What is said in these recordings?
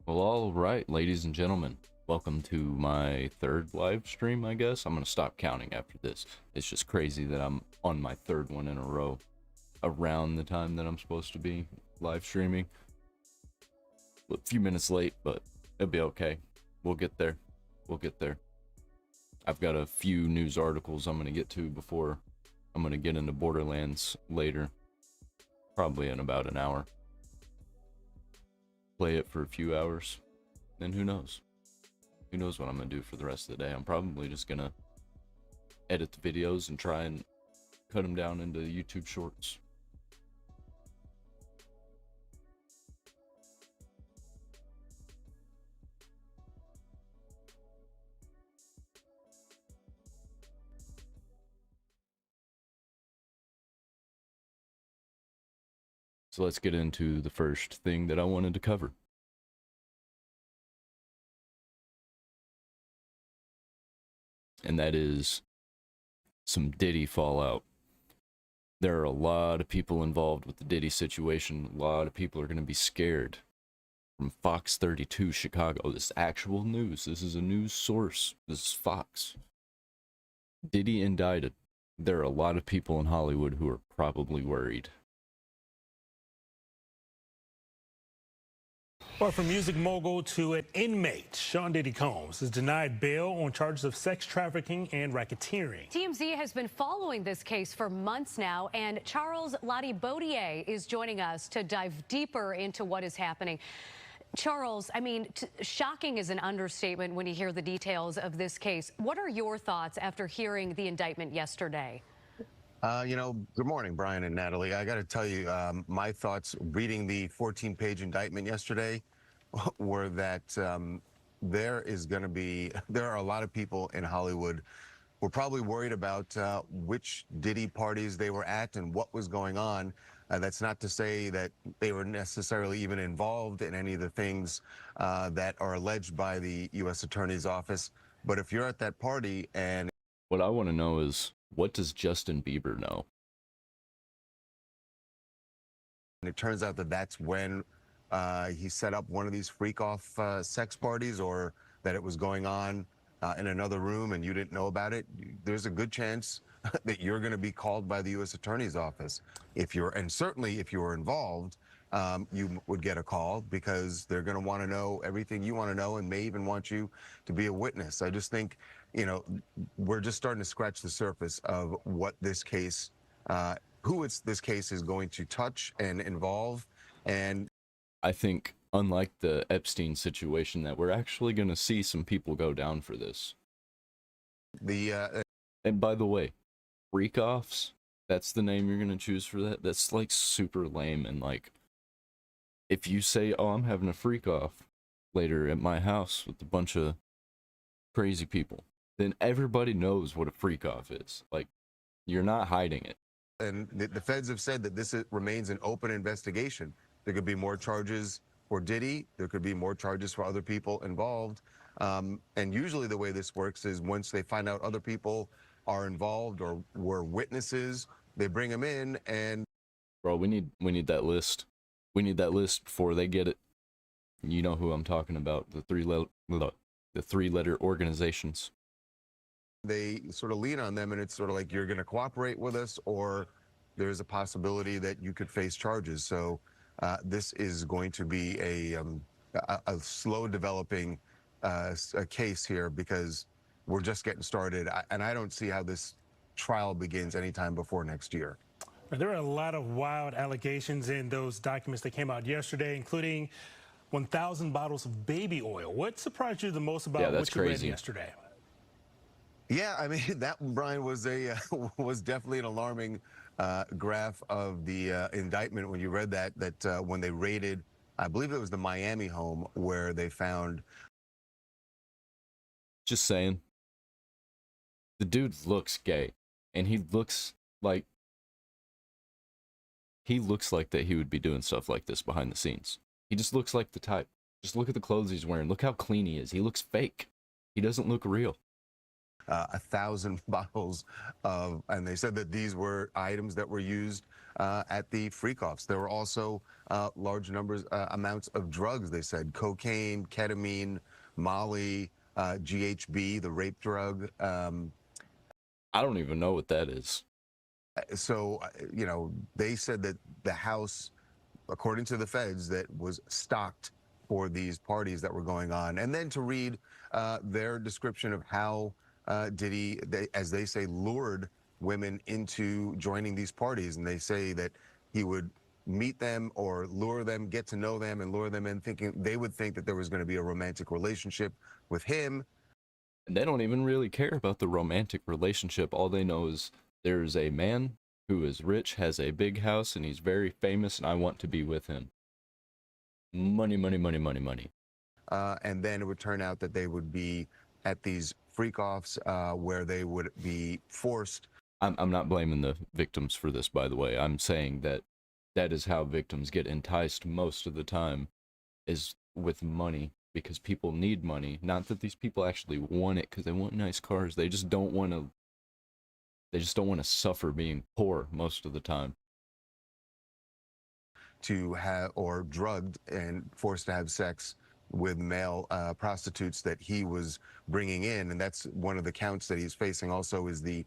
Well, all right, ladies and gentlemen, welcome to my third live stream, I guess. I'm going to stop counting after this. It's just crazy that I'm on my third one in a row around the time that I'm supposed to be live streaming. A few minutes late, but it'll be okay. We'll get there. We'll get there. I've got a few news articles I'm going to get to before I'm going to get into Borderlands later. Probably in about an hour. Play it for a few hours, then who knows? Who knows what I'm gonna do for the rest of the day? I'm probably just gonna edit the videos and try and cut them down into YouTube shorts. So let's get into the first thing that I wanted to cover. And that is some Diddy fallout. There are a lot of people involved with the Diddy situation. A lot of people are going to be scared. From Fox 32 Chicago. This is actual news. This is a news source. This is Fox. Diddy indicted. There are a lot of people in Hollywood who are probably worried. Or from music mogul to an inmate, Sean Diddy Combs is denied bail on charges of sex trafficking and racketeering. TMZ has been following this case for months now, and Charles Lottie-Baudier is joining us to dive deeper into what is happening. Charles, I mean, shocking is an understatement when you hear the details of this case. What are your thoughts after hearing the indictment yesterday? Good morning, Brian and Natalie. I got to tell you, my thoughts reading the 14-page indictment yesterday were that there are a lot of people in Hollywood who are probably worried about which Diddy parties they were at and what was going on. That's not to say that they were necessarily even involved in any of the things that are alleged by the U.S. Attorney's Office. But if you're at that party and... What I want to know is, what does Justin Bieber know? And it turns out that that's when he set up one of these freak-off sex parties, or that it was going on in another room and you didn't know about it. There's a good chance that you're going to be called by the U.S. Attorney's Office. And certainly if you were involved, you would get a call because they're going to want to know everything you want to know and may even want you to be a witness. I just think, we're just starting to scratch the surface of what this case, this case is going to touch and involve. And I think, unlike the Epstein situation, that we're actually going to see some people go down for this. And by the way, freak-offs, that's the name you're going to choose for that? That's like super lame. And like, if you say, oh, I'm having a freak-off later at my house with a bunch of crazy people, then everybody knows what a freak-off is. Like, you're not hiding it. And the feds have said that this remains an open investigation. There could be more charges for Diddy. There could be more charges for other people involved. And usually the way this works is once they find out other people are involved or were witnesses, they bring them in and... Bro, we need that list. We need that list before they get it. You know who I'm talking about, the three-letter organizations. They sort of lean on them, and it's sort of like, you're going to cooperate with us, or there's a possibility that you could face charges. So this is going to be a slow developing a case here because we're just getting started. And I don't see how this trial begins anytime before next year. There are a lot of wild allegations in those documents that came out yesterday, including 1,000 bottles of baby oil. What surprised you the most about what you read yesterday? Yeah, I mean, that, Brian, was definitely an alarming graph of the indictment when you read that when they raided, I believe it was the Miami home where they found... Just saying. The dude looks gay, and he looks like that he would be doing stuff like this behind the scenes. He just looks like the type. Just look at the clothes he's wearing. Look how clean he is. He looks fake. He doesn't look real. 1,000 bottles of, and they said that these were items that were used at the freak-offs. There were also large amounts of drugs, they said, cocaine, ketamine, Molly, GHB, the rape drug. I don't even know what that is. So, you know, they said that the house, according to the feds, that was stocked for these parties that were going on. And then to read their description of how Diddy, as they say, lured women into joining these parties. And they say that he would meet them or lure them, get to know them, and lure them in, thinking they would think that there was going to be a romantic relationship with him. And they don't even really care about the romantic relationship. All they know is there's a man who is rich, has a big house, and he's very famous, and I want to be with him. Money, money, money, money, money. And then it would turn out that they would be at these freak-offs where they would be forced. I'm not blaming the victims for this, by the way. I'm saying that that is how victims get enticed most of the time, is with money, because people need money. Not that these people actually want it because they want nice cars. They just don't want to. They just don't want to suffer being poor most of the time. To have, or drugged and forced to have sex with male prostitutes that he was bringing in. And that's one of the counts that he's facing also, is the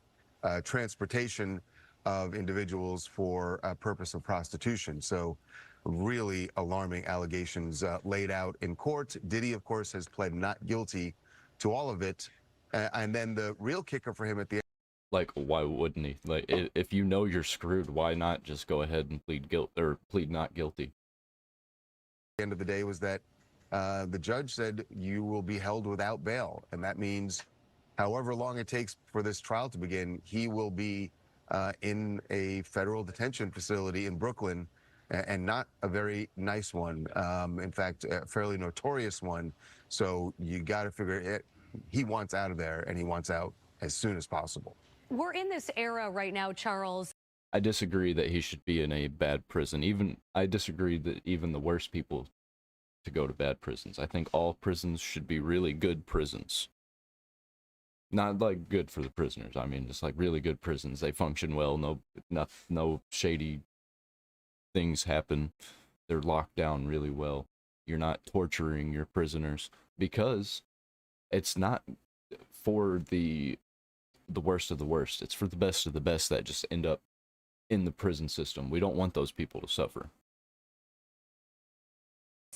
transportation of individuals for a purpose of prostitution. So really alarming allegations laid out in court. Diddy, of course, has pled not guilty to all of it. And then the real kicker for him at the end. Like, why wouldn't he? Like, if you know you're screwed, why not just go ahead and plead not guilty? The end of the day was that the judge said you will be held without bail, and that means however long it takes for this trial to begin, he will be in a federal detention facility in Brooklyn, and not a very nice one. In fact, a fairly notorious one. So you got to figure it. He wants out of there, and he wants out as soon as possible. We're in this era right now, Charles. I disagree that he should be in a bad prison. I disagree that even the worst people to go to bad prisons. I think all prisons should be really good prisons. Not like good for the prisoners. I mean, just like really good prisons. They function well. No shady things happen. They're locked down really well. You're not torturing your prisoners, because it's not for the worst of the worst. It's for the best of the best that just end up in the prison system. We don't want those people to suffer.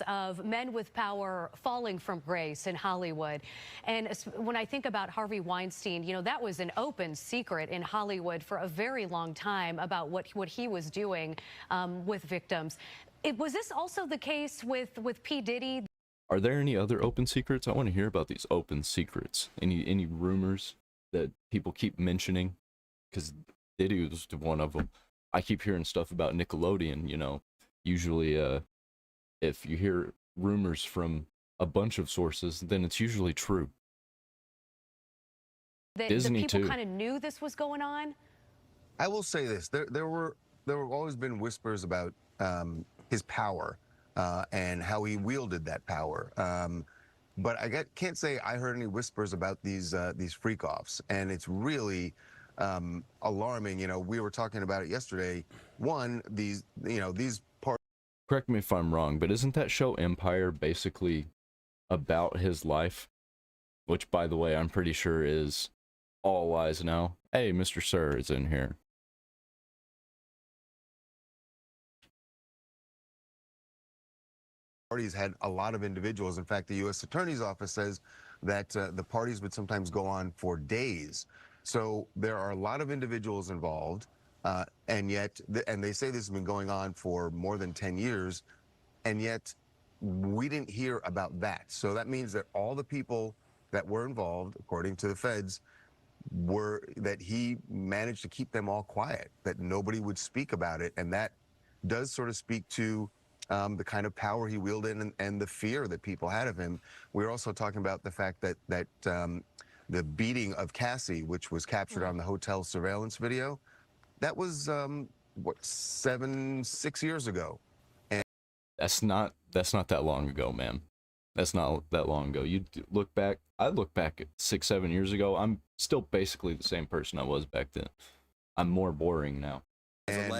Of men with power falling from grace in Hollywood. And when I think about Harvey Weinstein, you know, that was an open secret in Hollywood for a very long time about what he was doing with victims. Was this also the case with P. Diddy? Are there any other open secrets? I want to hear about these open secrets. Any rumors that people keep mentioning? Because Diddy was one of them. I keep hearing stuff about Nickelodeon, you know. Usually, if you hear rumors from a bunch of sources, then it's usually true. Disney the people too. Kind of knew this was going on? I will say this. There were always been whispers about his power and how he wielded that power. But I can't say I heard any whispers about these freak-offs, and it's really alarming. You know, we were talking about it yesterday. One, these parts. Correct me if I'm wrong, but isn't that show Empire basically about his life? Which, by the way, I'm pretty sure is all lies now. Hey, Mr. Sir is in here. Parties had a lot of individuals. In fact, the U.S. Attorney's Office says that the parties would sometimes go on for days. So there are a lot of individuals involved, and yet, and they say this has been going on for more than 10 years, and yet we didn't hear about that. So that means that all the people that were involved, according to the feds, that he managed to keep them all quiet, that nobody would speak about it, and that does sort of speak to the kind of power he wielded and the fear that people had of him. We're also talking about the fact that the beating of Cassie, which was captured on the hotel surveillance video, that was what, 6 years ago. And That's not that long ago, man. That's not that long ago. You look back, I look back at 6-7 years ago, I'm still basically the same person I was back then. I'm more boring now. And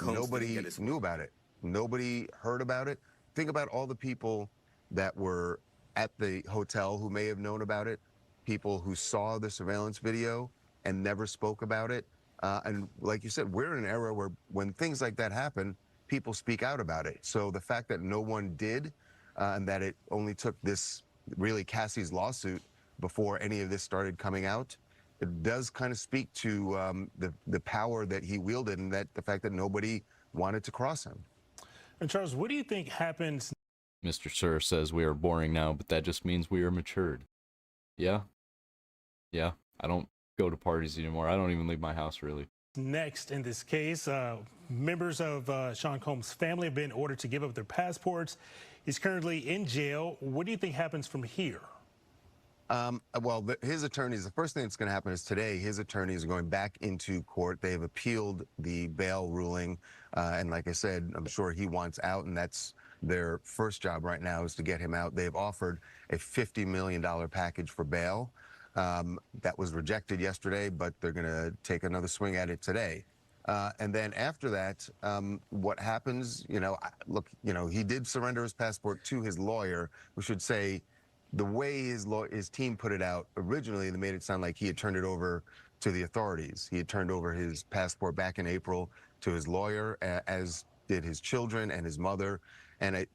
nobody knew about it. Nobody heard about it. Think about all the people that were at the hotel who may have known about it, people who saw the surveillance video and never spoke about it. And like you said, we're in an era where when things like that happen, people speak out about it. So the fact that no one did, and that it only took this, really Cassie's lawsuit before any of this started coming out, it does kind of speak to the power that he wielded, and that the fact that nobody wanted to cross him. And Charles, what do you think happens? Mr. Sir says we are boring now, but that just means we are matured. Yeah. Yeah. I don't go to parties anymore. I don't even leave my house, really. Next in this case, members of Sean Combs' family have been ordered to give up their passports. He's currently in jail. What do you think happens from here? Well, his attorneys, the first thing that's going to happen is today, his attorneys are going back into court. They've appealed the bail ruling. And like I said, I'm sure he wants out, and that's their first job right now is to get him out. They've offered a $50 million package for bail. That was rejected yesterday, but they're going to take another swing at it today. And then after that, what happens, look, he did surrender his passport to his lawyer. We should say the way his team put it out originally, they made it sound like he had turned it over to the authorities. He had turned over his passport back in April to his lawyer, as did his children and his mother. And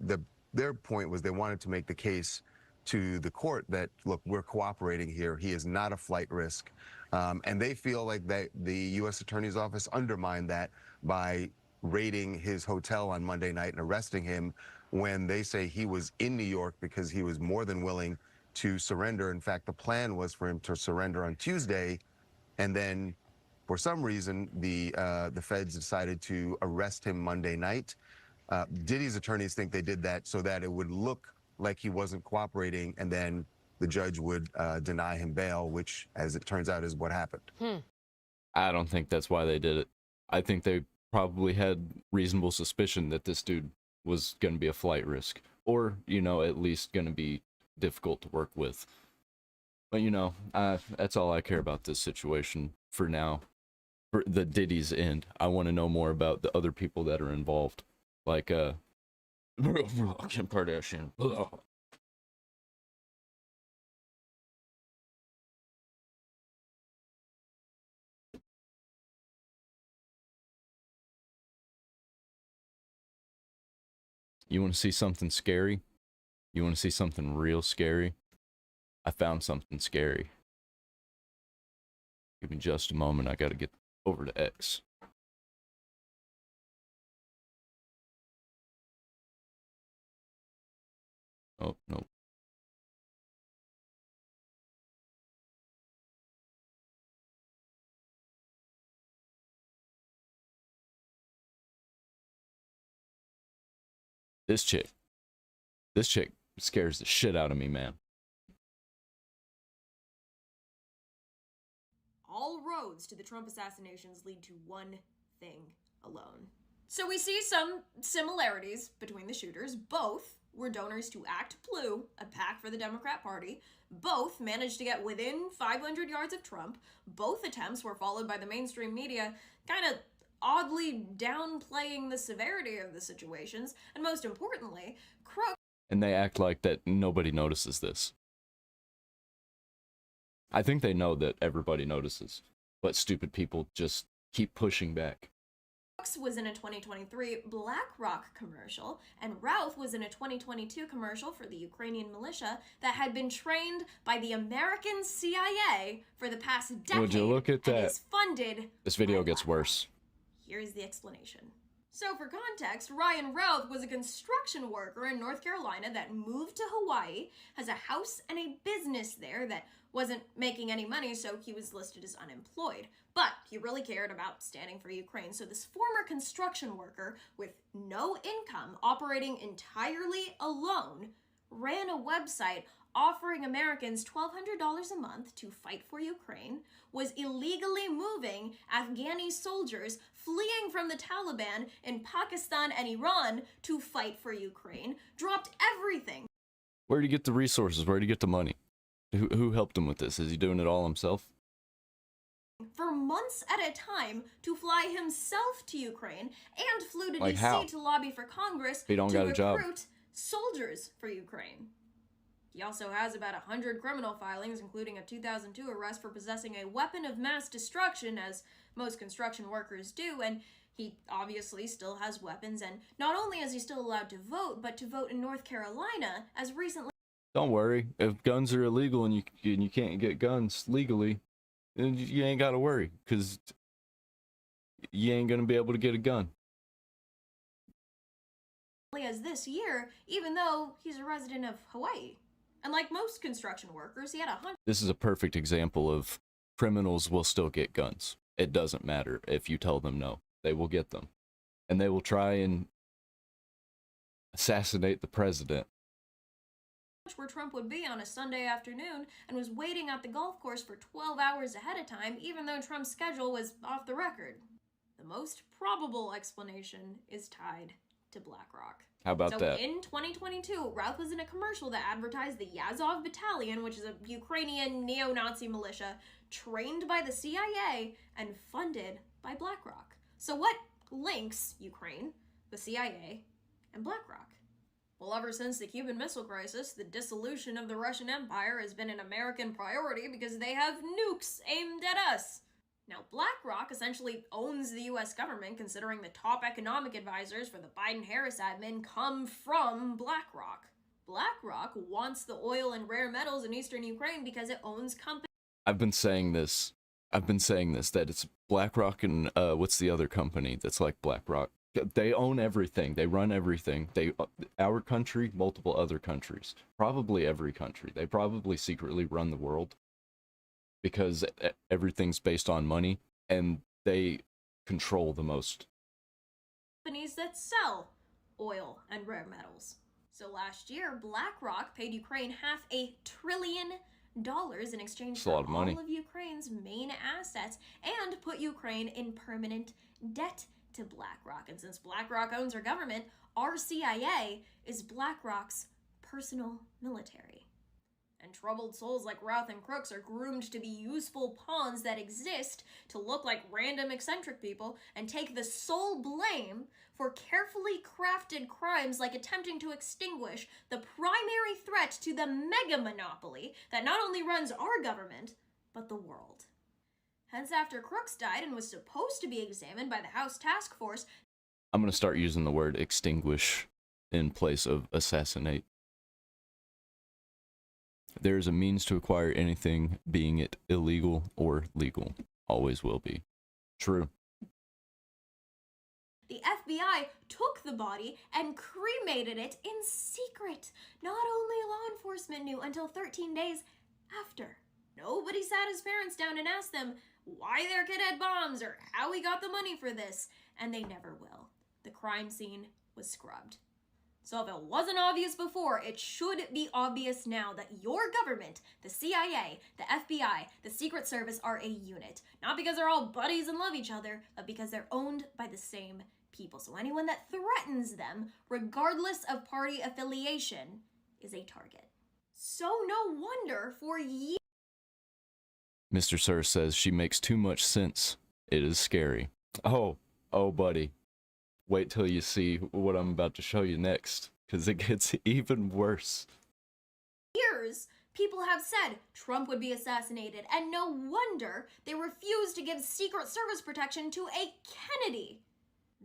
their point was they wanted to make the case to the court that, look, we're cooperating here. He is not a flight risk. And they feel like the U.S. Attorney's Office undermined that by raiding his hotel on Monday night and arresting him when they say he was in New York because he was more than willing to surrender. In fact, the plan was for him to surrender on Tuesday, and then for some reason, the feds decided to arrest him Monday night. Diddy's attorneys think they did that so that it would look like he wasn't cooperating, and then the judge would deny him bail, which, as it turns out, is what happened. I don't think that's why they did it. I think they probably had reasonable suspicion that this dude was going to be a flight risk, or, at least going to be difficult to work with. But, that's all I care about this situation for now. For the Diddy's end, I want to know more about the other people that are involved. Like, Kim Kardashian. You want to see something scary? You want to see something real scary? I found something scary. Give me just a moment. I got to get over to X. Oh, no. This chick scares the shit out of me, man. All roads to the Trump assassinations lead to one thing alone. So we see some similarities between the shooters. Both were donors to ACT Blue, a PAC for the Democrat Party. Both managed to get within 500 yards of Trump. Both attempts were followed by the mainstream media kind of oddly downplaying the severity of the situations, and most importantly, crooks. And they act like that nobody notices this. I think they know that everybody notices, but stupid people just keep pushing back. Crooks was in a 2023 BlackRock commercial, and Ralph was in a 2022 commercial for the Ukrainian militia that had been trained by the American CIA for the past decade. Would you look at that? And is funded. This video gets worse. Here's the explanation. So for context, Ryan Ralph was a construction worker in North Carolina that moved to Hawaii, has a house and a business there that wasn't making any money, so he was listed as unemployed. But he really cared about standing for Ukraine, so this former construction worker with no income, operating entirely alone, ran a website offering Americans $1,200 a month to fight for Ukraine, was illegally moving Afghani soldiers fleeing from the Taliban in Pakistan and Iran to fight for Ukraine, dropped everything. Where did he get the resources? Where did he get the money? Who helped him with this? Is he doing it all himself? For months at a time to fly himself to Ukraine and flew to Like DC how? to lobby for Congress He don't got a job. recruit soldiers for Ukraine. He also has about 100 criminal filings, including a 2002 arrest for possessing a weapon of mass destruction, as most construction workers do, and he obviously still has weapons, and not only is he still allowed to vote, but to vote in North Carolina as recently. Don't worry. If guns are illegal and you can't get guns legally, then you ain't got to worry, because you ain't going to be able to get a gun. As this year, even though he's a resident of Hawaii. And like most construction workers, he had 100. This is a perfect example of criminals will still get guns. It doesn't matter if you tell them no. They will get them. And they will try and assassinate the president. Where Trump would be on a Sunday afternoon and was waiting at the golf course for 12 hours ahead of time, even though Trump's schedule was off the record. The most probable explanation is tied to BlackRock. How about that? In 2022, Routh was in a commercial that advertised the Yazov Battalion, which is a Ukrainian neo-Nazi militia trained by the CIA and funded by BlackRock. So what links Ukraine, the CIA, and BlackRock? Well, ever since the Cuban Missile Crisis, the dissolution of the Russian Empire has been an American priority because they have nukes aimed at us. Now, BlackRock essentially owns the US government, considering the top economic advisors for the Biden-Harris admin come from BlackRock. BlackRock wants the oil and rare metals in eastern Ukraine because it owns companies. I've been saying this, that it's BlackRock and what's the other company that's like BlackRock? They own everything. They run everything. Our country, multiple other countries, probably every country. They probably secretly run the world because everything's based on money, and they control the most. Companies that sell oil and rare metals. So last year, BlackRock paid Ukraine $500 billion in exchange for all of Ukraine's main assets and put Ukraine in permanent debt to BlackRock. And since BlackRock owns our government, our CIA is BlackRock's personal military. And troubled souls like Routh and Crooks are groomed to be useful pawns that exist to look like random eccentric people and take the sole blame for carefully crafted crimes like attempting to extinguish the primary threat to the mega monopoly that not only runs our government, but the world. Hence, after Crooks died and was supposed to be examined by the House Task Force, I'm going to start using the word extinguish in place of assassinate. There is a means to acquire anything, being it illegal or legal. Always will be. True. The FBI took the body and cremated it in secret. Not only law enforcement knew until 13 days after. Nobody sat his parents down and asked them why their kid had bombs or how he got the money for this, and they never will. The crime scene was scrubbed. So if it wasn't obvious before, it should be obvious now that your government, the CIA, the FBI, the Secret Service are a unit. Not because they're all buddies and love each other, but because they're owned by the same people. So anyone that threatens them, regardless of party affiliation, is a target. So no wonder for years. Mr. Sir says she makes too much sense. It is scary. Oh, buddy. Wait till you see what I'm about to show you next, because it gets even worse. Years, people have said Trump would be assassinated, and no wonder they refused to give Secret Service protection to a Kennedy.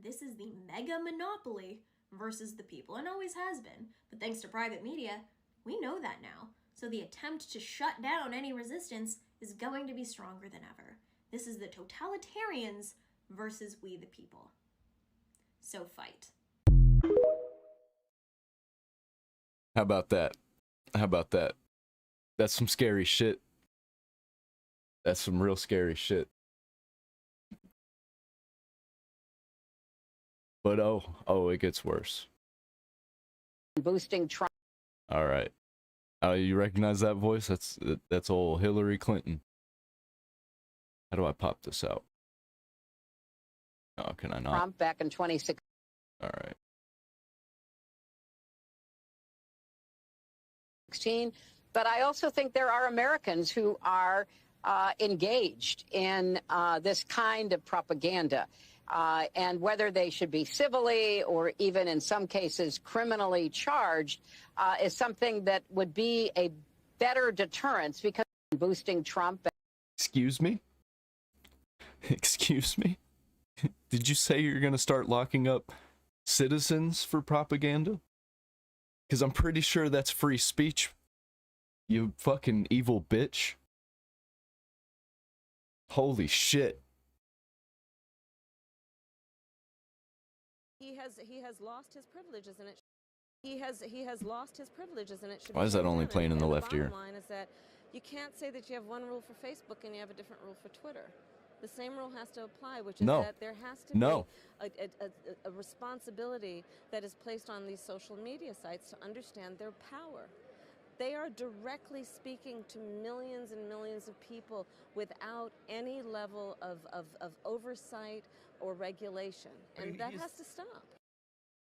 This is the mega monopoly versus the people, and always has been. But thanks to private media, we know that now. So the attempt to shut down any resistance is going to be stronger than ever. This is the totalitarians versus we the people. So fight. How about that? How about that? That's some scary shit. That's some real scary shit. But oh, it gets worse. Boosting Trump. All right. You recognize that voice? That's old Hillary Clinton. How do I pop this out? Oh, can I not? Trump back in 2016. All right. 2016. But I also think there are Americans who are engaged in this kind of propaganda. And whether they should be civilly or even in some cases criminally charged is something that would be a better deterrence, because boosting Trump. Excuse me? Excuse me? Did you say you're going to start locking up citizens for propaganda? Because I'm pretty sure that's free speech, you fucking evil bitch. Holy shit. He has lost his privileges, and he has lost his privileges, and it should. Why is that only playing in the left ear? The bottom line is that you can't say that you have one rule for Facebook and you have a different rule for Twitter. The same rule has to apply, which is that there has to be a responsibility that is placed on these social media sites to understand their power. They are directly speaking to millions and millions of people without any level of oversight or regulation, and that has to stop.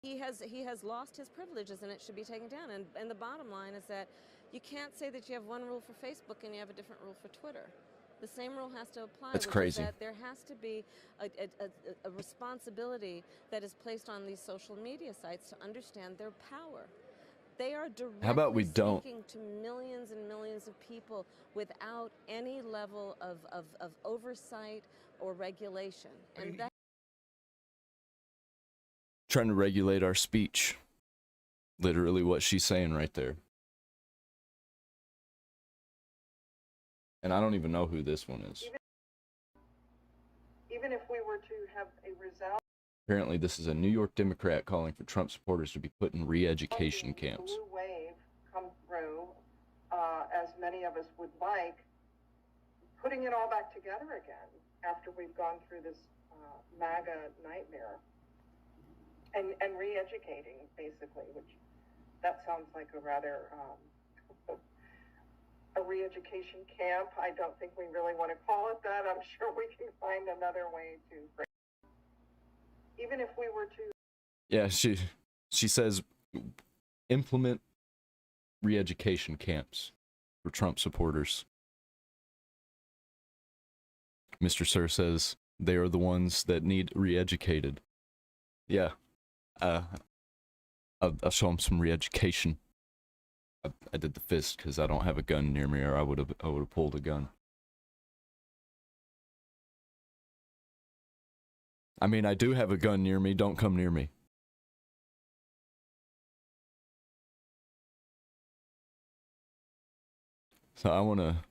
He has lost his privileges, and it should be taken down. And the bottom line is that you can't say that you have one rule for Facebook and you have a different rule for Twitter. The same rule has to apply. That's crazy. Is that there has to be a responsibility that is placed on these social media sites to understand their power. They are directly speaking to millions and millions of people without any level of oversight or regulation. And that trying to regulate our speech. Literally what she's saying right there. And I don't even know who this one is. Even if we were to have a result. Apparently this is a New York Democrat calling for Trump supporters to be put in re-education camps. Blue wave come through, as many of us would like, putting it all back together again after we've gone through this MAGA nightmare, and re-educating, basically, which that sounds like a rather a re-education camp. I don't think we really want to call it that. I'm sure we can find another way to. Even if we were to. Yeah, she says implement re-education camps for Trump supporters. Mr. Sir says they are the ones that need re-educated. Yeah. I'll show him some re-education. I did the fist because I don't have a gun near me, or I would have pulled a gun. I mean, I do have a gun near me. Don't come near me. So I wanna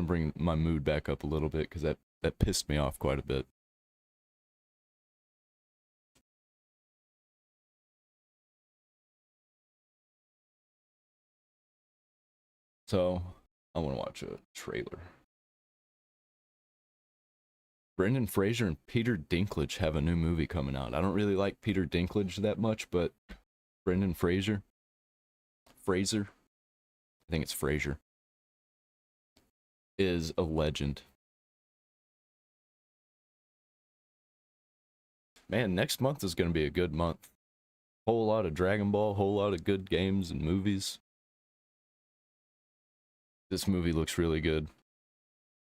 bring my mood back up a little bit because that pissed me off quite a bit. So I want to watch a trailer. Brendan Fraser and Peter Dinklage have a new movie coming out. I don't really like Peter Dinklage that much, but Brendan Fraser, I think it's Fraser, is a legend. Man, next month is going to be a good month. Whole lot of Dragon Ball, whole lot of good games and movies. This movie looks really good.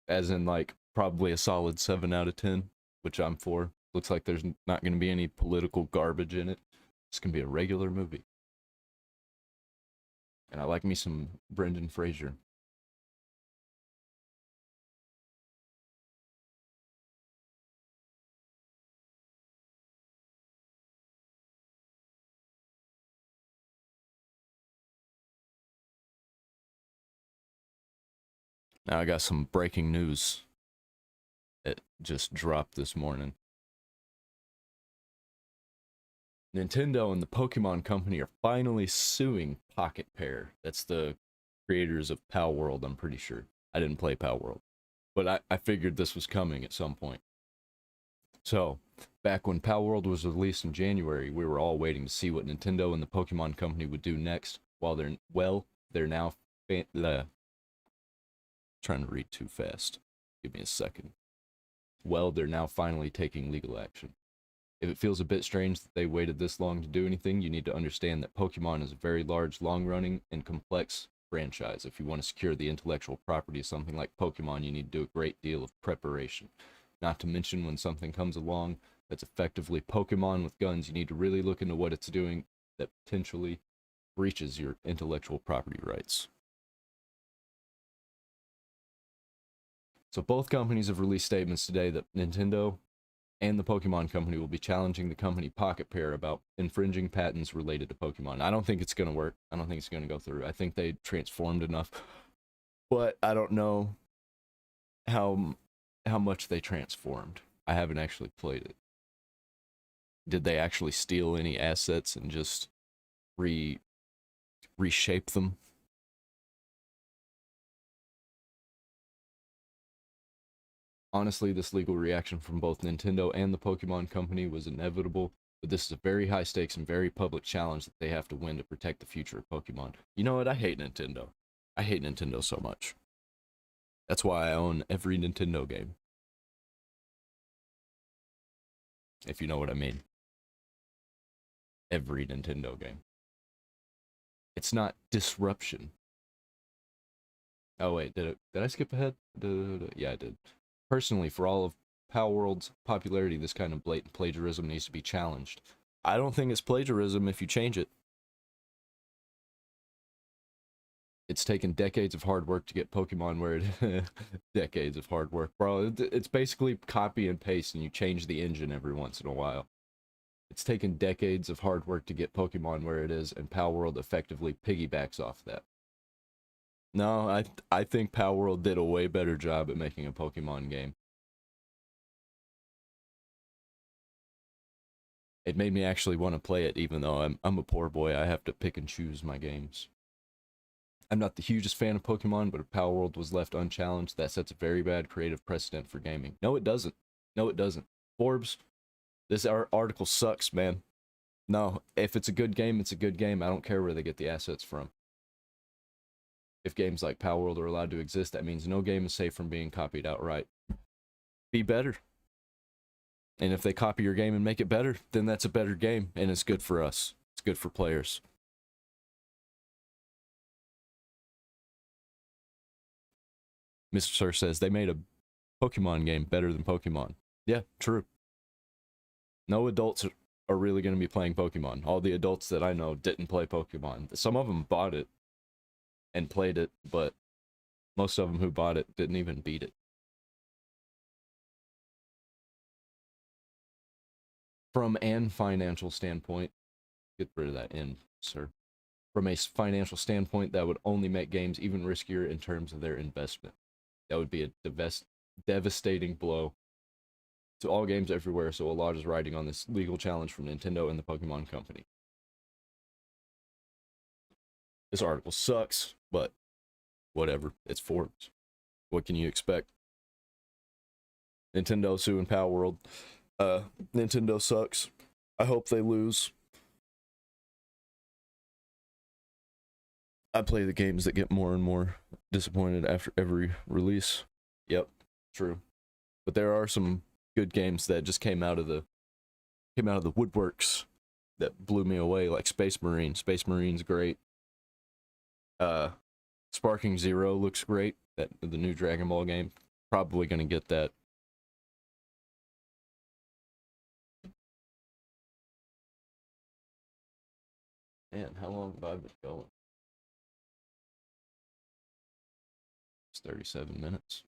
As in, like, probably a solid 7 out of 10, which I'm for. Looks like there's not going to be any political garbage in it. It's going to be a regular movie. And I like me some Brendan Fraser. Now I got some breaking news. It just dropped this morning. Nintendo and the Pokemon Company are finally suing Pocket Pair. That's the creators of Palworld, I'm pretty sure. I didn't play Palworld, but I figured this was coming at some point. So, back when Palworld was released in January, we were all waiting to see what Nintendo and the Pokemon Company would do next. While they're now trying to read too fast. Give me a second. Well, they're now finally taking legal action. If it feels a bit strange that they waited this long to do anything, you need to understand that Pokemon is a very large, long-running, and complex franchise. If you want to secure the intellectual property of something like Pokemon, you need to do a great deal of preparation. Not to mention, when something comes along that's effectively Pokemon with guns, you need to really look into what it's doing that potentially breaches your intellectual property rights. So both companies have released statements today that Nintendo and the Pokemon company will be challenging the company Pocket Pair about infringing patents related to Pokemon. I don't think it's going to work. I don't think it's going to go through. I think they transformed enough, but I don't know how much they transformed. I haven't actually played it. Did they actually steal any assets and just reshape them? Honestly, this legal reaction from both Nintendo and the Pokemon company was inevitable, but this is a very high stakes and very public challenge that they have to win to protect the future of Pokemon. You know what? I hate Nintendo. I hate Nintendo so much. That's why I own every Nintendo game. If you know what I mean. Every Nintendo game. It's not disruption. Oh wait, did I skip ahead? Yeah, I did. Personally, for all of Palworld's popularity, this kind of blatant plagiarism needs to be challenged. I don't think it's plagiarism if you change it. It's taken decades of hard work to get Pokemon where it... decades of hard work, bro. It's basically copy and paste, and you change the engine every once in a while. It's taken decades of hard work to get Pokemon where it is, and Palworld effectively piggybacks off that. No, I think Palworld did a way better job at making a Pokemon game. It made me actually want to play it, even though I'm a poor boy. I have to pick and choose my games. I'm not the hugest fan of Pokemon, but if Palworld was left unchallenged, that sets a very bad creative precedent for gaming. No, it doesn't. No, it doesn't. Forbes, this article sucks, man. No, if it's a good game, it's a good game. I don't care where they get the assets from. If games like Palworld are allowed to exist, that means no game is safe from being copied outright. Be better. And if they copy your game and make it better, then that's a better game, and it's good for us. It's good for players. Mr. Sir says they made a Pokemon game better than Pokemon. Yeah, true. No adults are really going to be playing Pokemon. All the adults that I know didn't play Pokemon. Some of them bought it and played it, but most of them who bought it didn't even beat it. From an financial standpoint, get rid of that "in," sir. From a financial standpoint, that would only make games even riskier in terms of their investment. That would be a devastating blow to all games everywhere, so a lot is riding on this legal challenge from Nintendo and the Pokemon company. This article sucks, but whatever. It's Forbes. What can you expect? Nintendo suing Palworld. Nintendo sucks. I hope they lose. I play the games that get more and more disappointed after every release. Yep, true. But there are some good games that just came out of the woodworks that blew me away, like Space Marine. Space Marine's great. Sparking Zero looks great. The new Dragon Ball game. Probably gonna get that. Man, how long have I been going? It's 37 minutes.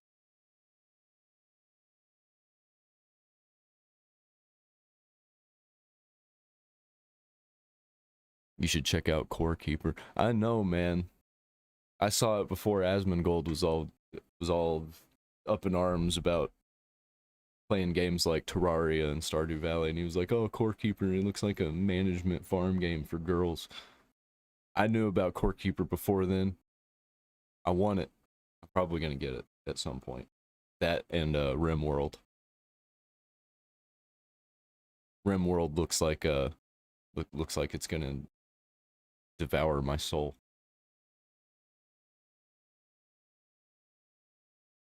You should check out Core Keeper. I know, man. I saw it before Asmongold was all up in arms about playing games like Terraria and Stardew Valley, and he was like, "Oh, Core Keeper, it looks like a management farm game for girls." I knew about Core Keeper before then. I want it. I'm probably gonna get it at some point. That and RimWorld. RimWorld looks like it's gonna devour my soul.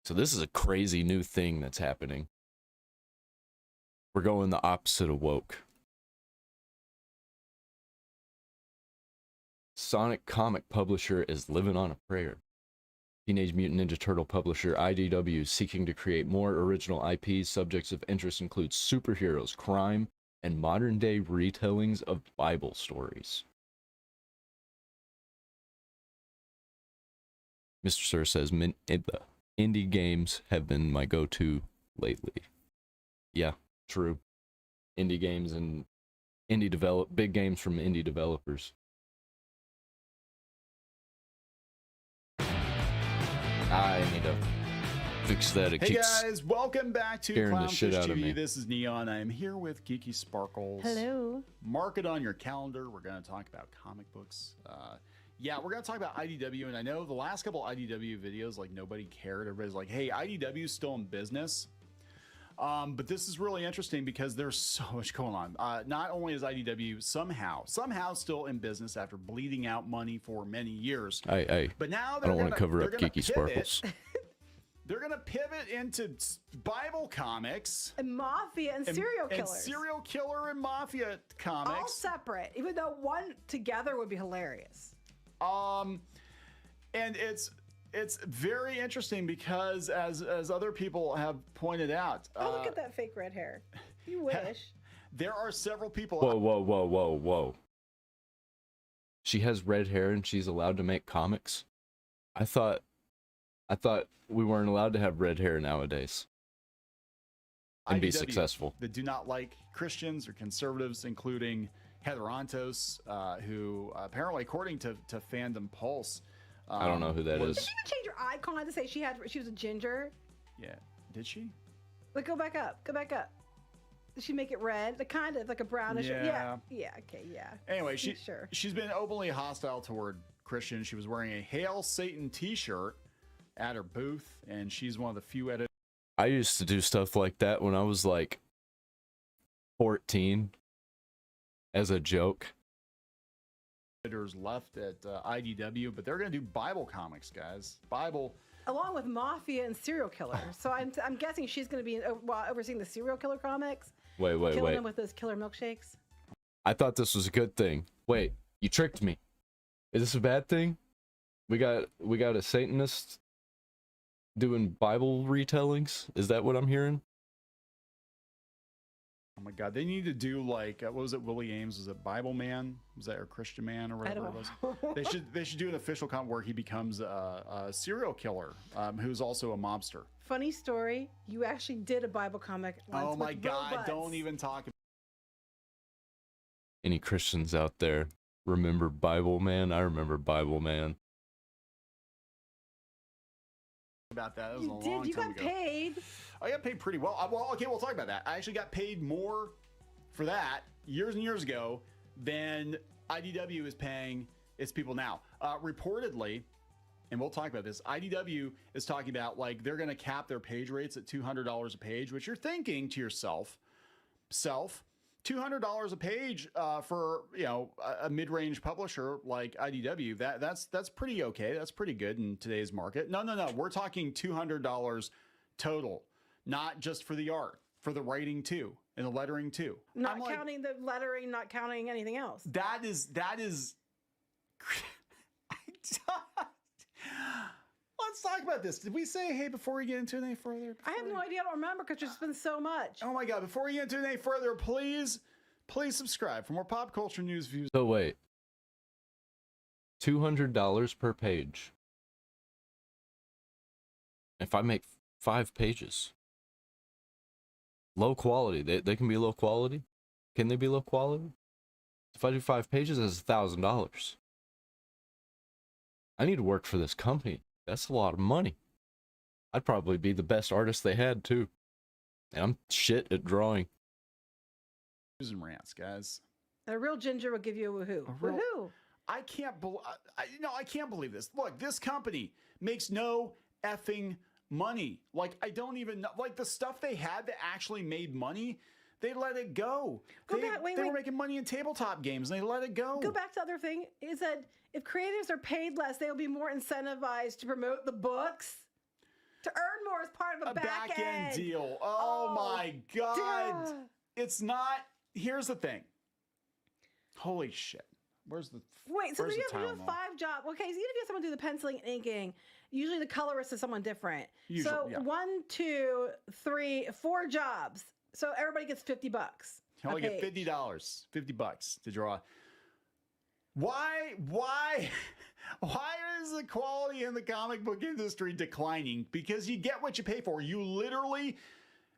So this is a crazy new thing that's happening. We're going the opposite of woke. Sonic comic publisher is living on a prayer. Teenage Mutant Ninja Turtle publisher IDW is seeking to create more original IPs. Subjects of interest include superheroes, crime, and modern-day retellings of Bible stories. Mr. Sir says, indie games have been my go-to lately. Yeah, true. Indie games and big games from indie developers. I need to fix that. Hey guys, welcome back to Clownfish TV. This is Neon. I am here with Geeky Sparkles. Hello. Mark it on your calendar. We're going to talk about comic books. Yeah, we're going to talk about IDW. And I know the last couple IDW videos, like nobody cared. Everybody's like, hey, IDW is still in business. But this is really interesting because there's so much going on. Not only is IDW somehow still in business after bleeding out money for many years. But now I don't want to cover up Geeky Sparkles. They're going to pivot into Bible comics. And mafia and serial killers. And serial killer and mafia comics. All separate, even though one together would be hilarious. And it's very interesting because as other people have pointed out. Oh, look at that fake red hair. You wish. There are several people. Whoa. She has red hair and she's allowed to make comics? I thought we weren't allowed to have red hair nowadays. And be successful. That do not like Christians or conservatives, including Heather Ontos, who apparently, according to Fandom Pulse, I don't know who that is. Did she even change her icon to say she was a ginger? Yeah, did she? Like, go back up. Did she make it red? The kind of like a brownish. Yeah. Okay. Yeah. Anyway, she's been openly hostile toward Christians. She was wearing a Hail Satan T-shirt at her booth, and she's one of the few editors. I used to do stuff like that when I was like 14 as a joke. Editors left at IDW, but they're going to do Bible comics, guys. Bible. Along with mafia and serial killers. So I'm guessing she's going to be overseeing the serial killer comics. Wait. Killing them with those killer milkshakes. I thought this was a good thing. Wait, you tricked me. Is this a bad thing? We got a Satanist doing Bible retellings? Is that what I'm hearing? Oh my God, they need to do like what was it? Willie Ames, was it Bible Man? Was that or Christian Man or whatever it was? They should do an official comic where he becomes a serial killer who's also a mobster. Funny story, you actually did a Bible comic once. Oh my God, don't even talk. Any Christians out there remember Bible Man? I remember Bible Man. About that. That was a long time ago. You got paid. I got paid pretty well. Well, okay, we'll talk about that. I actually got paid more for that years and years ago than IDW is paying its people now. Reportedly, and we'll talk about this, IDW is talking about like they're going to cap their page rates at $200 a page, which you're thinking to yourself, $200 a page for a mid-range publisher like IDW. That's pretty okay. That's pretty good in today's market. No. We're talking $200 total, not just for the art, for the writing too, and the lettering too. Not counting the lettering, not counting anything else. That is. Let's talk about this. Did we say, hey, before we get into it any further? I have no idea. I don't remember because there's been so much. Oh my God. Before we get into it any further, please subscribe for more pop culture news views. So wait. $200 per page. If I make 5 pages. Low quality. They can be low quality? Can they be low quality? If I do 5 pages, that's $1,000. I need to work for this company. That's a lot of money. I'd probably be the best artist they had, too. And I'm shit at drawing. News and rants, guys. A real ginger will give you a woohoo. Woohoo! I can't believe this. Look, this company makes no effing money. Like, I don't even know. Like, the stuff they had that actually made money, they let it go. They were making money in tabletop games, and they let it go. Go back to the other thing, is that if creatives are paid less, they'll be more incentivized to promote the books, to earn more as part of a back-end deal. Oh my God. Duh. It's not. Here's the thing. Holy shit. Where's the wait? So where's you the have Tylenol? 5 jobs. Okay, so even if you have someone do the penciling and inking, usually the colorist is someone different. Usually, so yeah. 1, 2, 3, 4 jobs. So everybody gets $50. You only get $50, $50 to draw. Why is the quality in the comic book industry declining? Because you get what you pay for. You literally,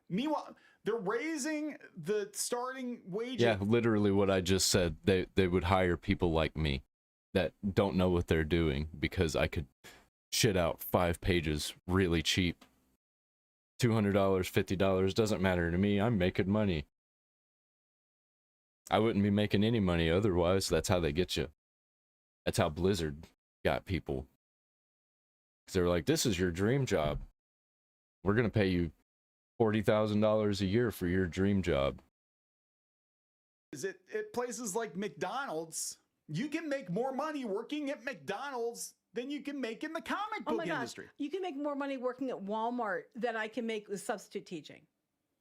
meanwhile, they're raising the starting wage. Yeah, literally what I just said. They would hire people like me that don't know what they're doing because I could shit out 5 pages really cheap. $200, $50, doesn't matter to me. I'm making money. I wouldn't be making any money otherwise. That's how they get you. That's how Blizzard got people. Because they were like, this is your dream job. We're going to pay you $40,000 a year for your dream job. Is it at places like McDonald's? You can make more money working at McDonald's than you can make in the comic book industry. God. You can make more money working at Walmart than I can make with substitute teaching.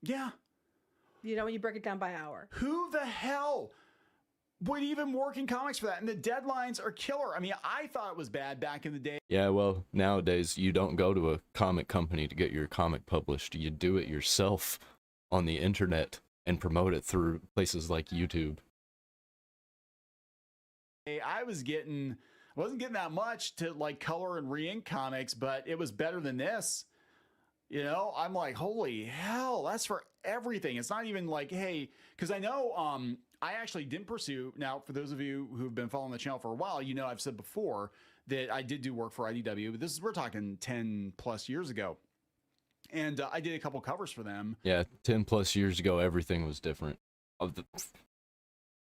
Yeah. You know, when you break it down by hour. Who the hell would even work in comics for that? And the deadlines are killer. I mean, I thought it was bad back in the day. Yeah, well, nowadays you don't go to a comic company to get your comic published. You do it yourself on the internet and promote it through places like YouTube. I wasn't getting that much to like color and re-ink comics, but it was better than this. You know, I'm like, holy hell, that's for everything. It's not even like, hey, because I know I actually didn't pursue. Now, for those of you who've been following the channel for a while, you know I've said before that I did do work for IDW, but we're talking 10 plus years ago. And I did a couple covers for them. Yeah, 10 plus years ago, everything was different. Of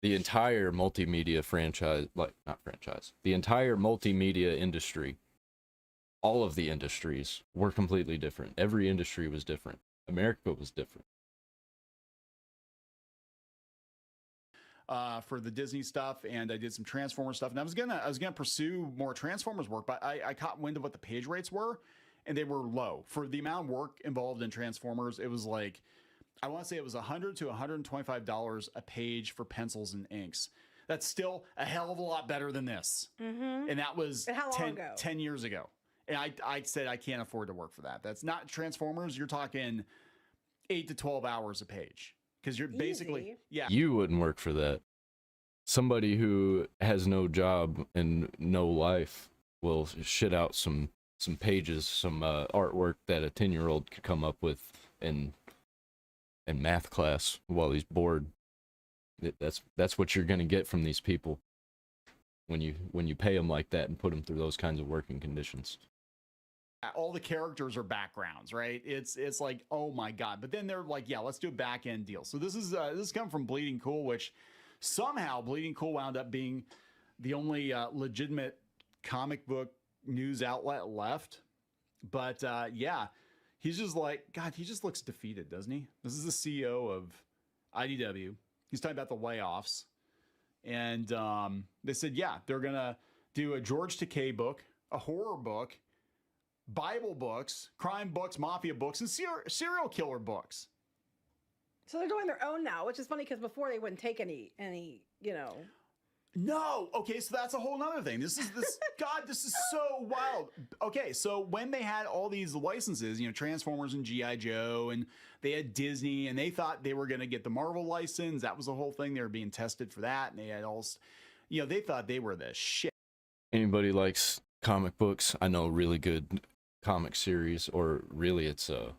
the entire multimedia franchise, the entire multimedia industry, all of the industries were completely different. Every industry was different. America was different. For the Disney stuff, and I did some Transformers stuff, and I was gonna pursue more Transformers work, but I caught wind of what the page rates were, and they were low for the amount of work involved in Transformers. It was like, I want to say it was $100 to $125 a page for pencils and inks. That's still a hell of a lot better than this. Mm-hmm. And that was how long ago? 10 years ago. And I said I can't afford to work for that. That's not Transformers. You're talking 8 to 12 hours a page. Because you're basically, yeah. You wouldn't work for that. Somebody who has no job and no life will shit out some pages, some artwork that a 10-year-old could come up with in math class while he's bored. That's what you're gonna get from these people when you pay them like that and put them through those kinds of working conditions. All the characters are backgrounds, right? It's like, oh my god. But then they're like, yeah, let's do a back end deal. So this is coming from Bleeding Cool, which somehow Bleeding Cool wound up being the only legitimate comic book news outlet left. But yeah, he's just like, God, he just looks defeated, doesn't he? This is the CEO of IDW. He's talking about the layoffs. And they said, yeah, they're going to do a George Takei book, a horror book, Bible books, crime books, mafia books, and serial killer books. So they're doing their own now, which is funny because before they wouldn't take any, you know. No. Okay, so that's a whole nother thing. This God, this is so wild. Okay, so when they had all these licenses, you know, Transformers and G.I. Joe, and they had Disney, and they thought they were going to get the Marvel license. That was the whole thing. They were being tested for that, and they had all, you know, they thought they were the shit. Anybody likes comic books? I know a really good comic series, or really it's a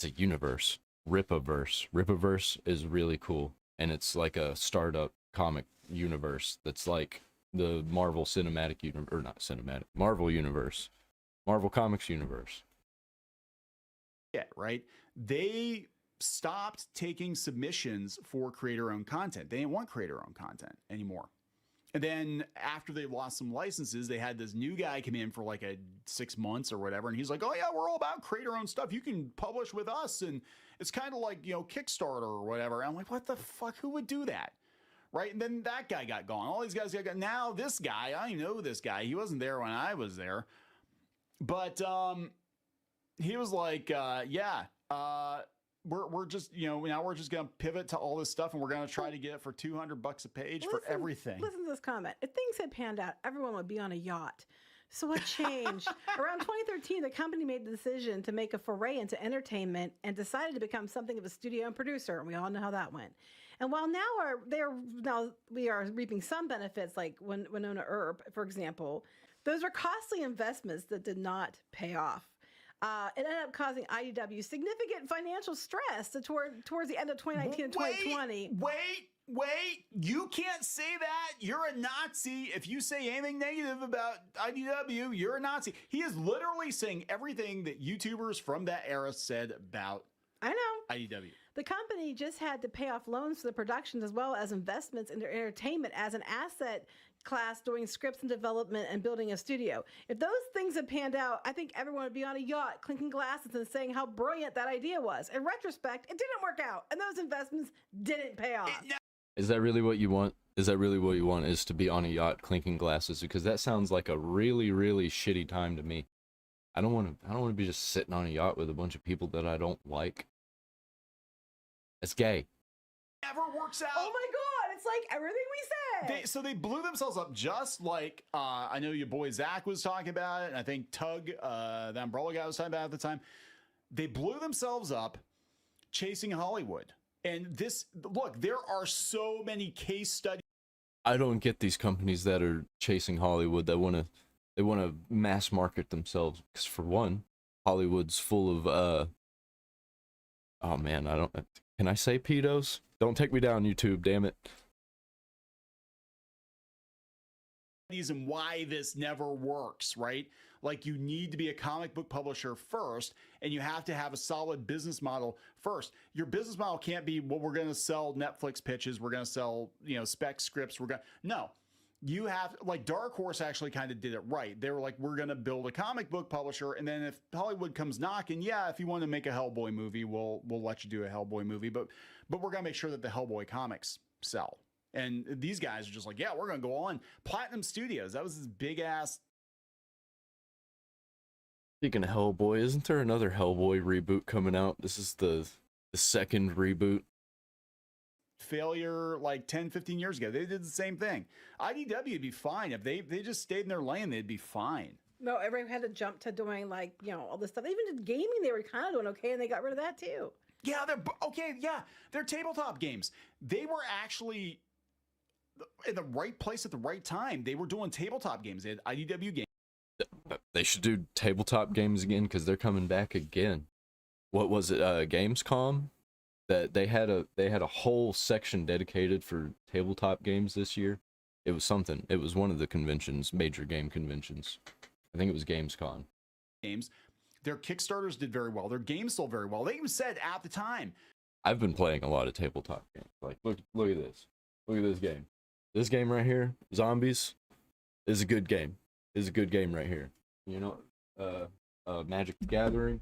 universe. Rippaverse. Rippaverse is really cool, and it's like a startup comic universe that's like the Marvel Cinematic Universe, or not cinematic, Marvel Universe, Marvel Comics Universe. Yeah, right? They stopped taking submissions for creator-owned content. They didn't want creator-owned content anymore. And then after they lost some licenses, they had this new guy come in for like 6 months or whatever. And he's like, oh yeah, we're all about creator-owned stuff. You can publish with us. And it's kind of like, you know, Kickstarter or whatever. And I'm like, what the fuck? Who would do that? Right? And then that guy got gone. All these guys got gone. Now this guy, I know this guy. He wasn't there when I was there. But he was like, we're just, you know, now we're just going to pivot to all this stuff and we're going to try to get it for $200 a page for everything. Listen to this comment. If things had panned out, everyone would be on a yacht. So what changed? Around 2013, the company made the decision to make a foray into entertainment and decided to become something of a studio and producer. And we all know how that went. And while now we are reaping some benefits, like Winona Earp, for example, those are costly investments that did not pay off. It ended up causing IDW significant financial stress towards the end of 2019 and 2020. Wait, you can't say that. You're a Nazi. If you say anything negative about IDW, you're a Nazi. He is literally saying everything that YouTubers from that era said about IDW. The company just had to pay off loans for the productions as well as investments into entertainment as an asset class doing scripts and development and building a studio. If those things had panned out, I think everyone would be on a yacht clinking glasses and saying how brilliant that idea was. In retrospect, it didn't work out and those investments didn't pay off. Is that really what you want? Is that really what you want, is to be on a yacht clinking glasses? Because that sounds like a really, really shitty time to me. I don't want to be just sitting on a yacht with a bunch of people that I don't like. It's gay. Never works out. Oh my God, it's like everything we said. So they blew themselves up, just like I know your boy Zach was talking about it, and I think Tug, the umbrella guy, was talking about it at the time. They blew themselves up chasing Hollywood. And this, look, there are so many case studies. I don't get these companies that are chasing Hollywood that want to mass market themselves. Because for one, Hollywood's full of oh man, can I say pedos? Don't take me down, YouTube, damn it. And why this never works, right? Like, you need to be a comic book publisher first, and you have to have a solid business model first. Your business model can't be, well, we're going to sell Netflix pitches, we're going to sell, spec scripts, no. You have, like, Dark Horse actually kind of did it right. They were like, we're going to build a comic book publisher, and then if Hollywood comes knocking, yeah, if you want to make a Hellboy movie, we'll let you do a Hellboy movie, but we're going to make sure that the Hellboy comics sell. And these guys are just like, yeah, we're going to go on. Platinum Studios, that was this big ass. Speaking of Hellboy, isn't there another Hellboy reboot coming out? This is the second reboot. Failure like 10, 15 years ago. They did the same thing. IDW would be fine. If they just stayed in their lane, they'd be fine. No, everyone had to jump to doing, like, all this stuff. They even did gaming. They were kind of doing okay, and they got rid of that too. Yeah, they're tabletop games. They were actually in the right place at the right time. They were doing tabletop games. They had IDW games. They should do tabletop games again, because they're coming back again. What was it? Gamescom? That they had a whole section dedicated for tabletop games this year. It was something. It was one of the conventions, major game conventions. I think it was Gamescom. Games. Their Kickstarters did very well. Their games sold very well. They even said at the time. I've been playing a lot of tabletop games. Like, look at this. Look at this game. This game right here, Zombies, is a good game. Is a good game right here. Magic the Gathering.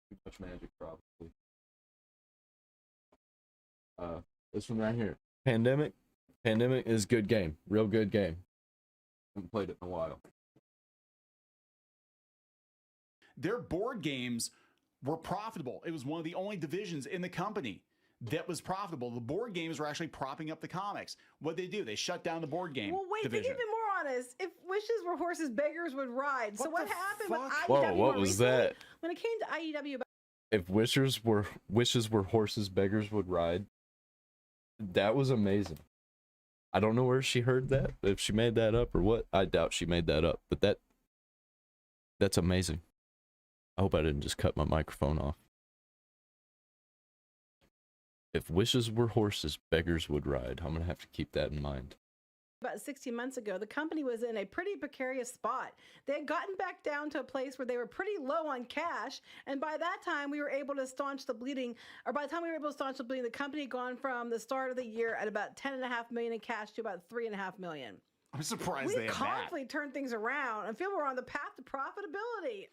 Too much magic, probably. This one right here. Pandemic is a good game. Real good game. Haven't played it in a while. Their board games were profitable. It was one of the only divisions in the company that was profitable. The board games were actually propping up the comics. What'd they do? They shut down the board game division. To keep it more honest, if wishes were horses, beggars would ride. So what happened with IDW? Whoa, what was that? When it came to IDW... If wishes were horses, beggars would ride. That was amazing. I don't know where she heard that, if she made that up or what. I doubt she made that up, but that's amazing. I hope I didn't just cut my microphone off. If wishes were horses, beggars would ride. I'm going to have to keep that in mind. About 16 months ago, the company was in a pretty precarious spot. They had gotten back down to a place where they were pretty low on cash, and by that time, we were able to staunch the bleeding, the company had gone from the start of the year at about $10.5 million in cash to about $3.5 million. I'm surprised they had that. We constantly turned things around and feel we're on the path to profitability.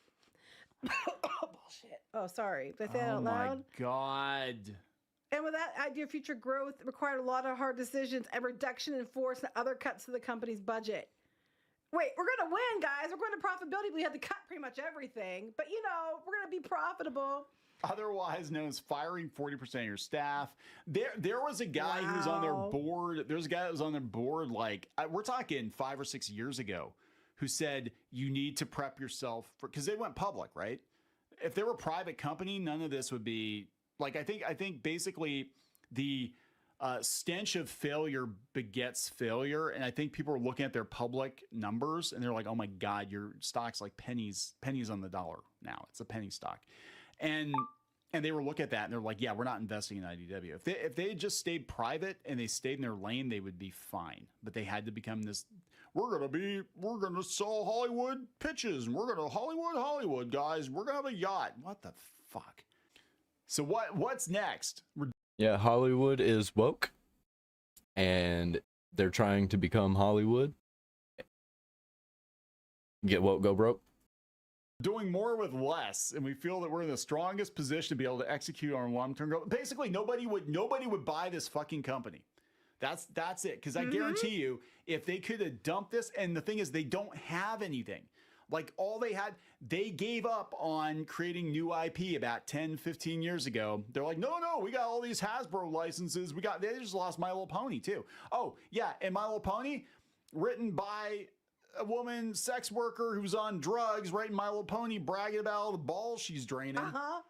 Oh, bullshit. Oh, sorry. Did I say that out loud? Oh, my God. And with that idea of future growth, it required a lot of hard decisions and reduction in force and other cuts to the company's budget. Wait, we're going to win, guys. We're going to profitability. We had to cut pretty much everything. But, you know, we're going to be profitable. Otherwise known as firing 40% of your staff. There was a guy who was on their board. There's a guy that was on their board, like, we're talking 5 or 6 years ago, who said you need to prep yourself for, because they went public, right? If they were a private company, none of this would be like, I think basically the stench of failure begets failure. And I think people are looking at their public numbers and they're like, oh my God, your stock's like pennies on the dollar now. It's a penny stock. And they were looking at that and they're like, yeah, we're not investing in IDW. If they had just stayed private and they stayed in their lane, they would be fine. But they had to become this, we're going to sell Hollywood pitches and we're going to Hollywood guys. We're going to have a yacht. What the fuck? So what's next? Yeah, Hollywood is woke and they're trying to become Hollywood. Get woke, go broke. Doing more with less, and we feel that we're in the strongest position to be able to execute our long-term goal. Basically, nobody would buy this fucking company. That's it. Because I guarantee you, if they could have dumped this, and the thing is, they don't have anything. Like all they gave up on creating new IP about 10, 15 years ago. They're like, no, we got all these Hasbro licenses. They just lost My Little Pony too. Oh yeah, and My Little Pony, written by a woman sex worker who's on drugs, writing My Little Pony, bragging about all the balls she's draining. I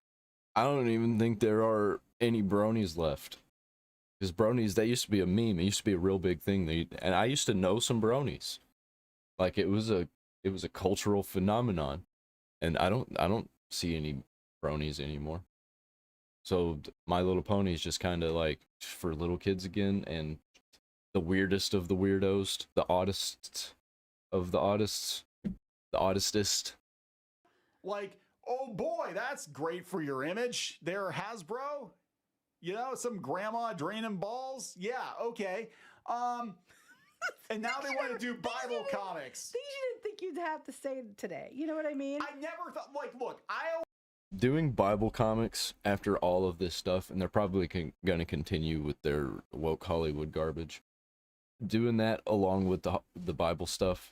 don't even think there are any bronies left. Because bronies, that used to be a meme. It used to be a real big thing. And I used to know some bronies. Like it was a cultural phenomenon. And I don't see any bronies anymore. So My Little Pony is just kind of like for little kids again, and the weirdest of the weirdos, the oddest of the oddists, the oddestest. Like, oh boy, that's great for your image. There, Hasbro. You know, some grandma draining balls. Yeah, okay. And now they want to do Bible comics. Things you didn't think you'd have to say today. You know what I mean? I never thought, like, look, doing Bible comics after all of this stuff, and they're probably going to continue with their woke Hollywood garbage. Doing that along with the Bible stuff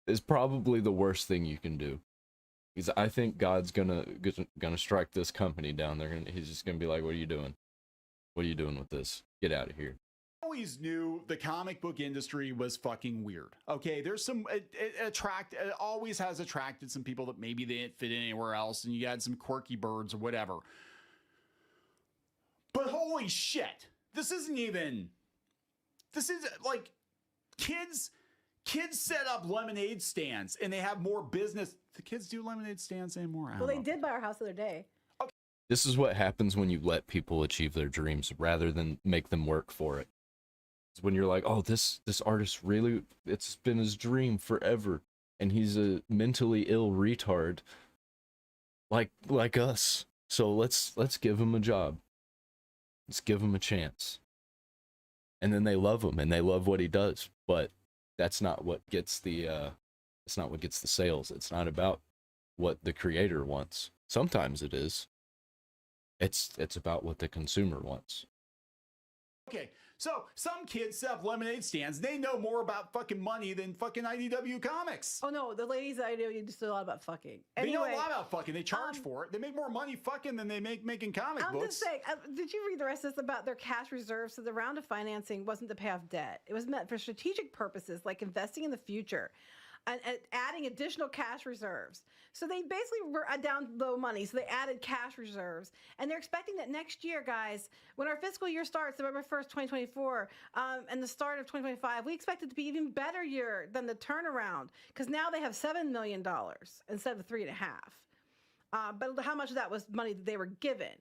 is probably the worst thing you can do. Because I think God's gonna strike this company down. He's just gonna be like, "What are you doing? What are you doing with this? Get out of here." I always knew the comic book industry was fucking weird. Okay, there's some it always has attracted some people that maybe they didn't fit in anywhere else, and you had some quirky birds or whatever. But holy shit, this is like kids set up lemonade stands and they have more business. The kids do lemonade stands anymore. Well, they did buy our house the other day. Okay. This is what happens when you let people achieve their dreams rather than make them work for it. It's when you're like, oh, this artist really, it's been his dream forever, and he's a mentally ill retard like us. So let's give him a job. Let's give him a chance. And then they love him and they love what he does, but that's not what gets the sales. It's not about what the creator wants. Sometimes it is. It's about what the consumer wants. Okay, so some kids set up lemonade stands. They know more about fucking money than fucking IDW comics. Oh no, the ladies at IDW just know a lot about fucking. They know a lot about fucking. They charge for it. They make more money fucking than they make making comic books. I'm just saying, did you read the rest of this about their cash reserves? So the round of financing wasn't to pay off debt. It was meant for strategic purposes like investing in the future. And adding additional cash reserves. So they basically were down low money. So they added cash reserves. And they're expecting that next year, guys, when our fiscal year starts, November 1st, 2024, and the start of 2025, we expect it to be even better year than the turnaround. Because now they have $7 million instead of $3.5 million. But how much of that was money that they were given?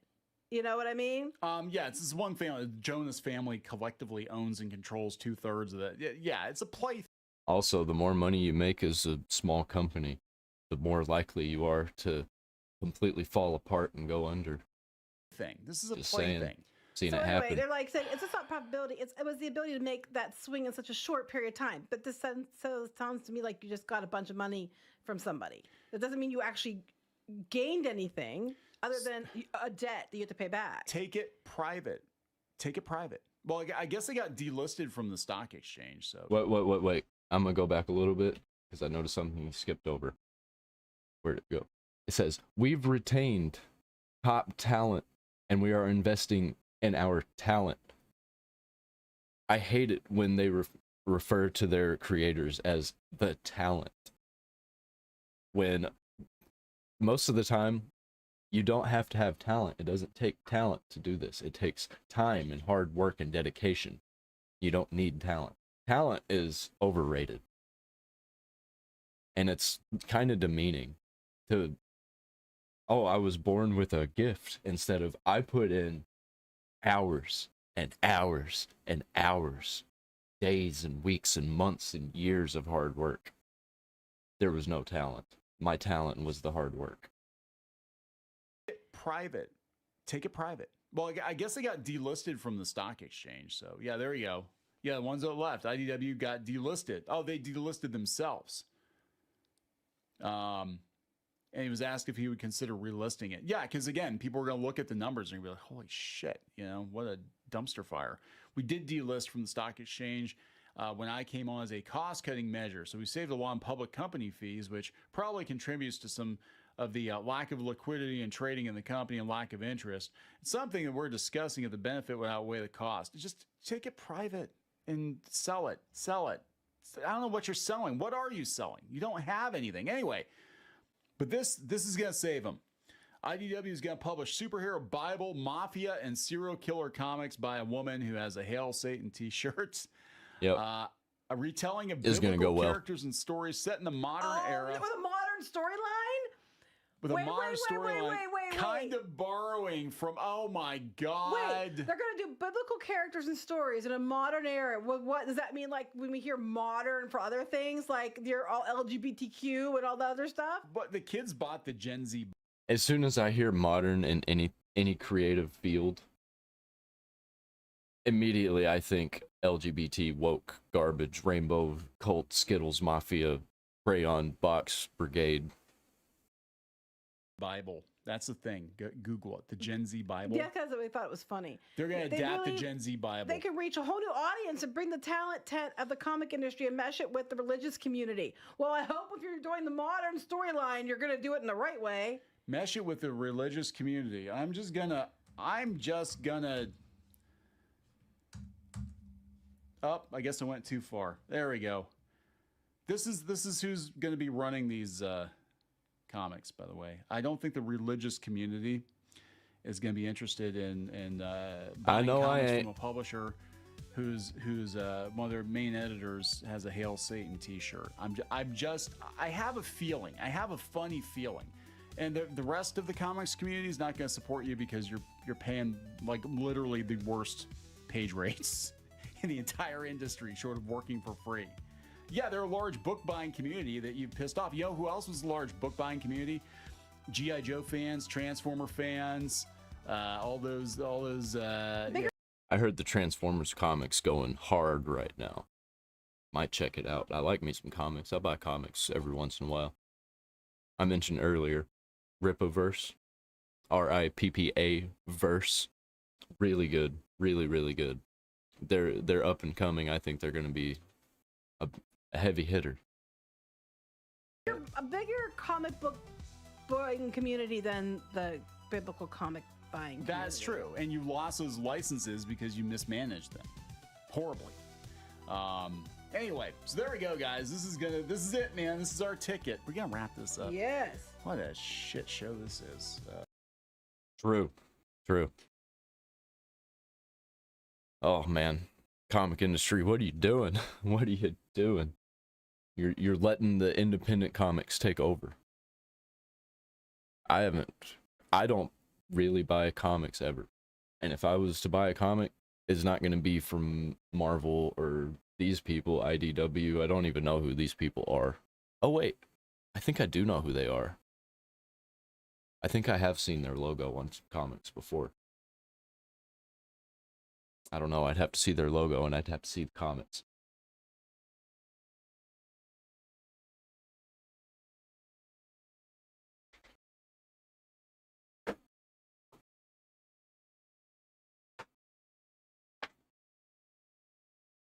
You know what I mean? Yeah, it's this one family. Jonas family collectively owns and controls 2/3 of that. Yeah, it's a play. Also, the more money you make as a small company, the more likely you are to completely fall apart and go under. This is a play thing. Seeing so it anyway, happen. They're like saying it's just not probability. It was the ability to make that swing in such a short period of time. But this sounds to me like you just got a bunch of money from somebody. That doesn't mean you actually gained anything other than a debt that you have to pay back. Take it private. Well, I guess they got delisted from the stock exchange. So Wait. I'm gonna go back a little bit. because I noticed something he skipped over. Where'd it go? It says, we've retained top talent and we are investing in our talent. I hate it when they refer to their creators as the talent. When most of the time, you don't have to have talent. It doesn't take talent to do this. It takes time and hard work and dedication. You don't need talent. Talent is overrated. And it's kind of demeaning to, oh, I was born with a gift, instead of I put in hours and hours and hours, days and weeks and months and years of hard work. There was no talent. My talent was the hard work. Private. Take it private. Well, I guess they got delisted from the stock exchange. So, yeah, there you go. Yeah, the ones that left. IDW got delisted. Oh, they delisted themselves. And he was asked if he would consider relisting it. Yeah, because, again, people were going to look at the numbers and be like, holy shit, you know, what a dumpster fire. We did delist from the stock exchange when I came on as a cost-cutting measure. So we saved a lot on public company fees, which probably contributes to some of the lack of liquidity and trading in the company and lack of interest. It's something that we're discussing if the benefit would outweigh the cost. Just take it private and sell it. Sell it. I don't know what you're selling. What are you selling? You don't have anything. Anyway, but this is going to save them. IDW is going to publish superhero Bible, mafia, and serial killer comics by a woman who has a Hail Satan t-shirt. Yep. A retelling of It's biblical gonna go well. characters and stories set in the modern era. With a modern storyline? With a modern storyline, kind of borrowing from, oh my God. Wait, they're going to do biblical characters and stories in a modern era. What does that mean? Like when we hear modern for other things, like you're all LGBTQ and all the other stuff? But the kids bought the Gen Z. As soon as I hear modern in any creative field, immediately I think LGBT, woke, garbage, rainbow, cult, Skittles, mafia, crayon, box, brigade. Bible. That's the thing. Google it. The Gen Z Bible. Yeah, because we thought it was funny. They're going to adapt the Gen Z Bible. They can reach a whole new audience and bring the talent tent of the comic industry and mesh it with the religious community. Well, I hope if you're doing the modern storyline, you're going to do it in the right way. Mesh it with the religious community. I'm just gonna. Oh, I guess I went too far. There we go. This is who's going to be running these comics, by the way. I don't think the religious community is going to be interested in buying comics from a publisher who's one of their main editors has a Hail Satan t-shirt. I have a feeling. I have a funny feeling. And the rest of the comics community is not going to support you because you're paying like literally the worst page rates in the entire industry, short of working for free. Yeah, they're a large book buying community that you pissed off. You know who else was a large book buying community? G.I. Joe fans, Transformer fans, all those. Yeah. I heard the Transformers comics going hard right now. Might check it out. I like me some comics. I buy comics every once in a while. I mentioned earlier, Rippaverse, RIPPA verse, really good, really good. They're up and coming. I think they're going to be a heavy hitter. A bigger comic book buying community than the biblical comic buying community. That's true, and you lost those licenses because you mismanaged them horribly. Anyway, so there we go, guys. This is it, man. This is our ticket. We're gonna wrap this up. Yes. What a shit show this is. True. Oh man, comic industry, what are you doing? What are you doing? You're letting the independent comics take over. I don't really buy comics ever. And if I was to buy a comic, it's not going to be from Marvel or these people, IDW. I don't even know who these people are. Oh wait, I think I do know who they are. I think I have seen their logo on comics before. I don't know, I'd have to see their logo and I'd have to see the comics.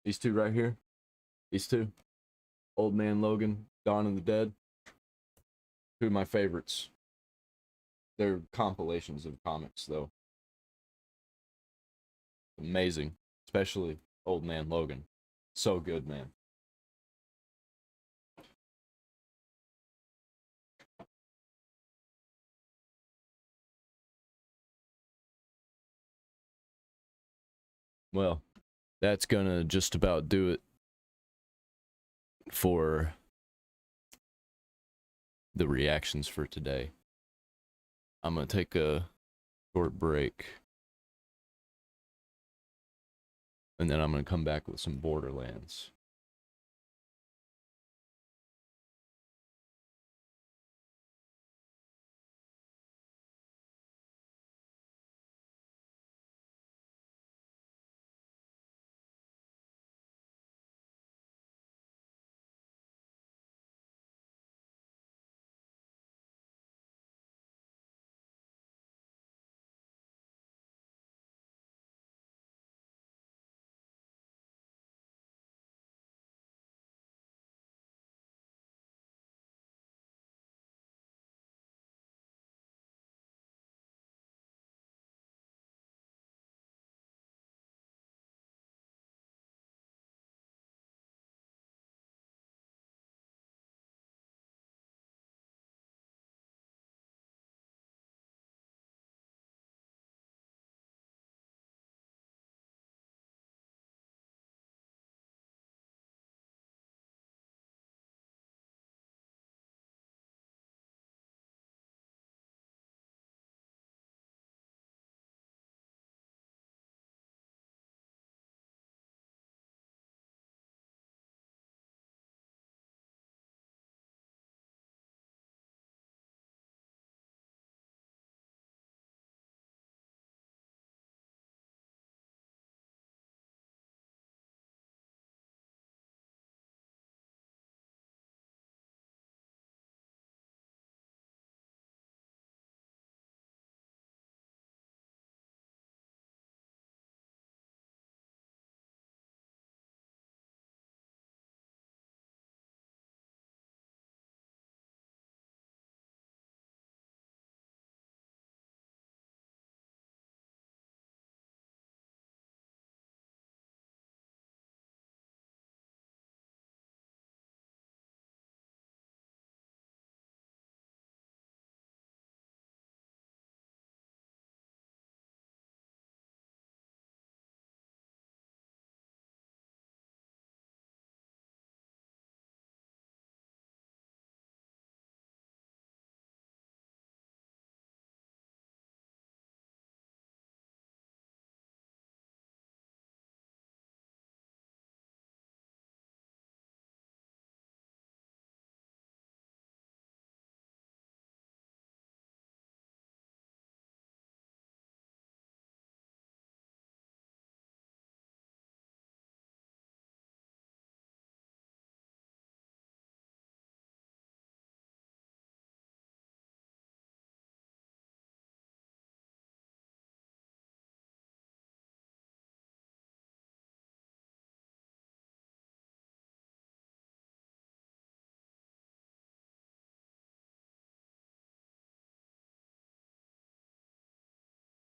These two right here. These two. Old Man Logan. Dawn of the Dead. Two of my favorites. They're compilations of comics, though. Amazing. Especially Old Man Logan. So good, man. Well, that's gonna just about do it for the reactions for today. I'm gonna take a short break, and then I'm gonna come back with some Borderlands.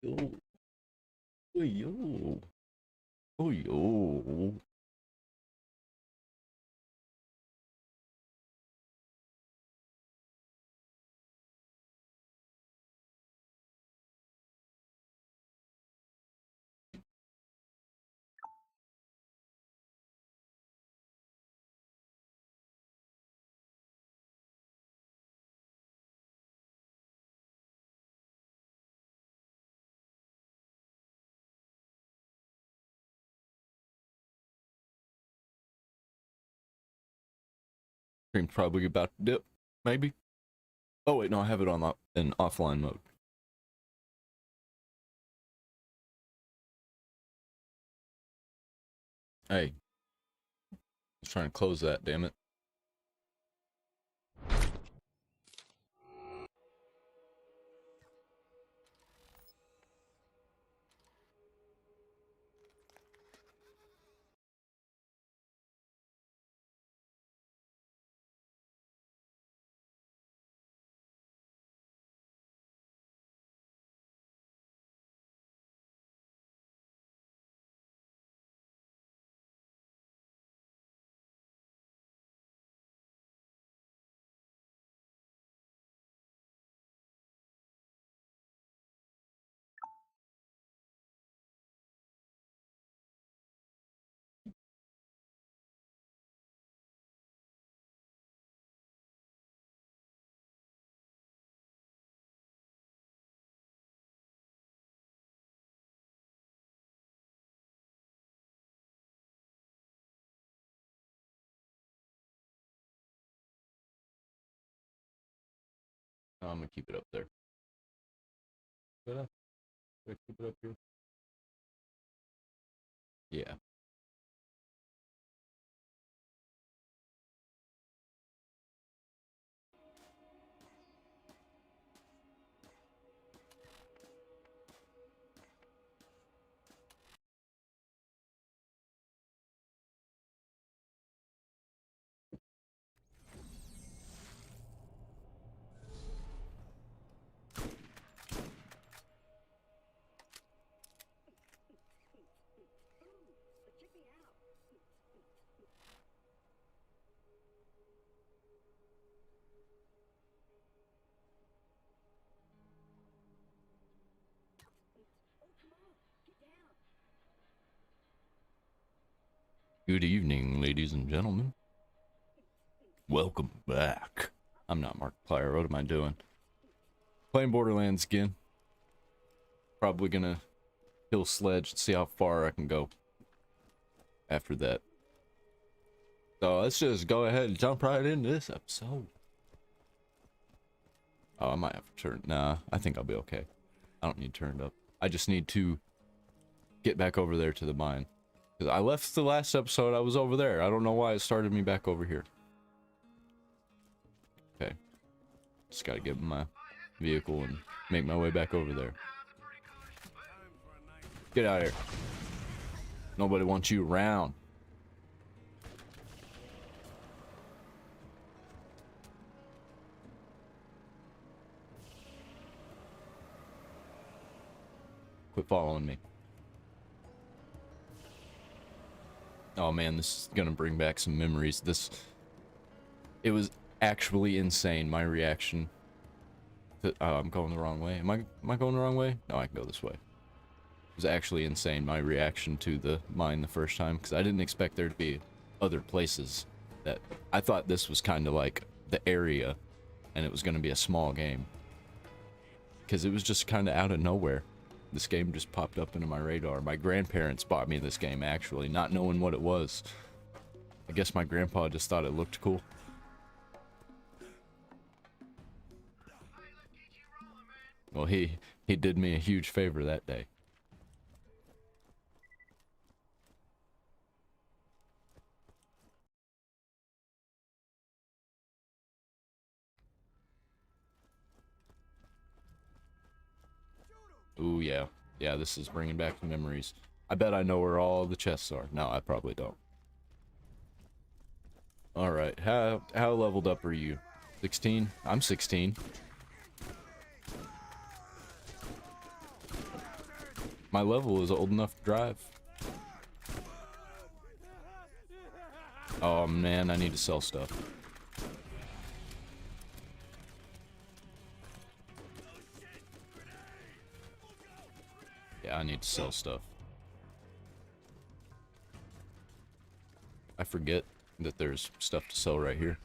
Yo. Oh, yo. Oh, yo. Stream's probably about to dip, maybe. Oh wait, no, I have it on in offline mode. Hey, I was trying to close that, damn it. I'm gonna keep it up there. Should I keep it up here? Yeah. Good evening, ladies and gentlemen. Welcome back. I'm not Markiplier. What am I doing? Playing Borderlands again. Probably gonna kill Sledge and see how far I can go after that. So let's just go ahead and jump right into this episode. Oh, I might have to turn. Nah, I think I'll be okay. I don't need turned up. I just need to get back over there to the mine. Because I left the last episode, I was over there. I don't know why it started me back over here. Okay. Just gotta get in my vehicle and make my way back over there. Get out of here. Nobody wants you around. Quit following me. Oh man, this is gonna bring back some memories. It was actually insane, my reaction. I'm going the wrong way. Am I going the wrong way? No, I can go this way. It was actually insane, my reaction to the mine the first time, because I didn't expect there to be other places. That I thought this was kind of like the area, and it was going to be a small game. Because it was just kind of out of nowhere. This game just popped up into my radar. My grandparents bought me this game, actually, not knowing what it was. I guess my grandpa just thought it looked cool. Well, he did me a huge favor that day. Ooh, yeah. Yeah, this is bringing back memories. I bet I know where all the chests are. No, I probably don't. Alright, how leveled up are you? 16? I'm 16. My level is old enough to drive. Oh man, I need to sell stuff. Yeah, I need to sell stuff. I forget that there's stuff to sell right here.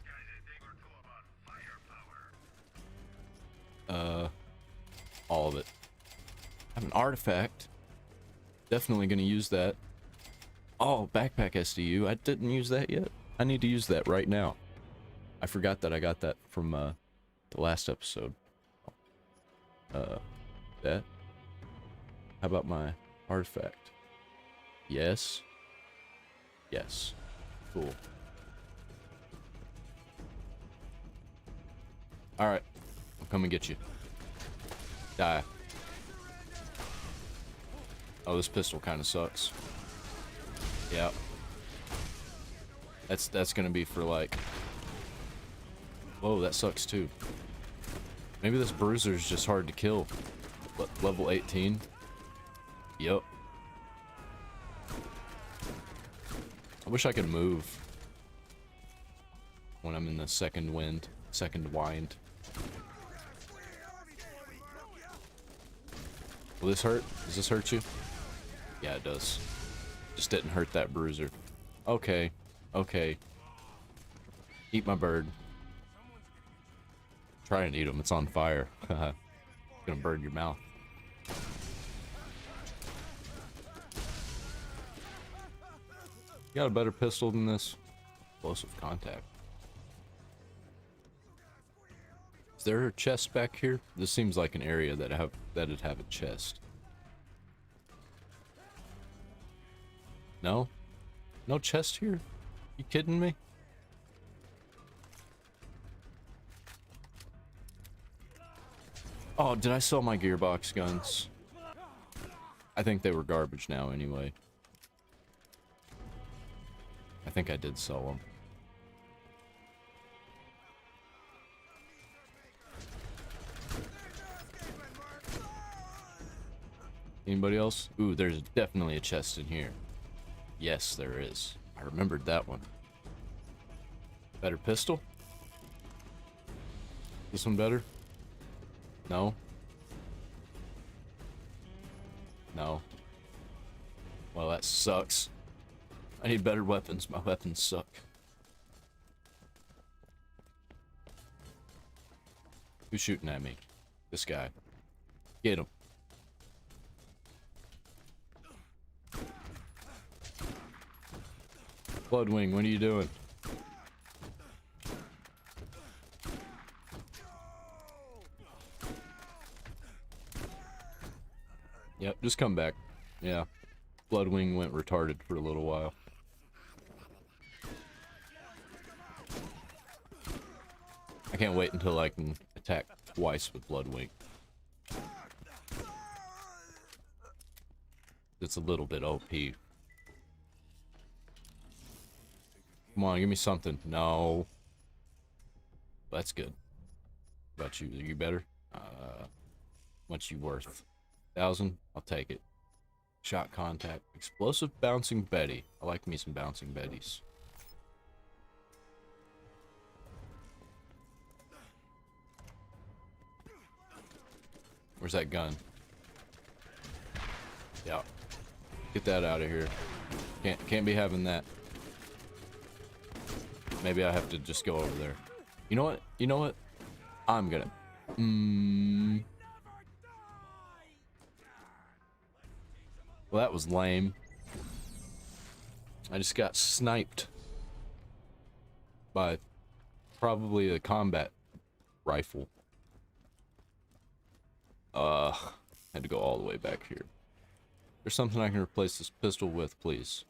All of it. I have an artifact. Definitely gonna use that. Oh, backpack SDU. I didn't use that yet. I need to use that right now. I forgot that I got that from the last episode. That. How about my artifact? Yes. Yes. Cool. Alright. I'll come and get you. Die. Oh, this pistol kind of sucks. Yeah. That's gonna be for like... Whoa, that sucks too. Maybe this bruiser's just hard to kill. Level 18? Yep. I wish I could move when I'm in the second wind. Will this hurt? Does this hurt you? Yeah, it does. Just didn't hurt that bruiser. Okay. Okay. Eat my bird. Try and eat him. It's on fire. Gonna burn your mouth. You got a better pistol than this? Explosive contact. there a chest back here? This seems like an area that'd have a chest. No? No chest here? You kidding me? Oh, did I sell my gearbox guns? I think they were garbage now anyway. I think I did sell them. Anybody else? Ooh, there's definitely a chest in here. Yes, there is. I remembered that one. Better pistol? This one better? No? No. Well, that sucks. I need better weapons. My weapons suck. Who's shooting at me? This guy. Get him. Bloodwing, what are you doing? Yep, just come back. Yeah. Bloodwing went retarded for a little while. I can't wait until I can attack twice with Bloodwing. It's a little bit OP. Come on, give me something. No. That's good. What about you? Are you better? What's you worth? 1,000? I'll take it. Shot contact. Explosive bouncing Betty. I like me some bouncing Betties. Where's that gun? Yeah. Get that out of here. Can't be having that. Maybe I have to just go over there. You know what? You know what? I'm gonna... Well, that was lame. I just got sniped by probably a combat rifle. Had to go all the way back here. There's something I can replace this pistol with, please.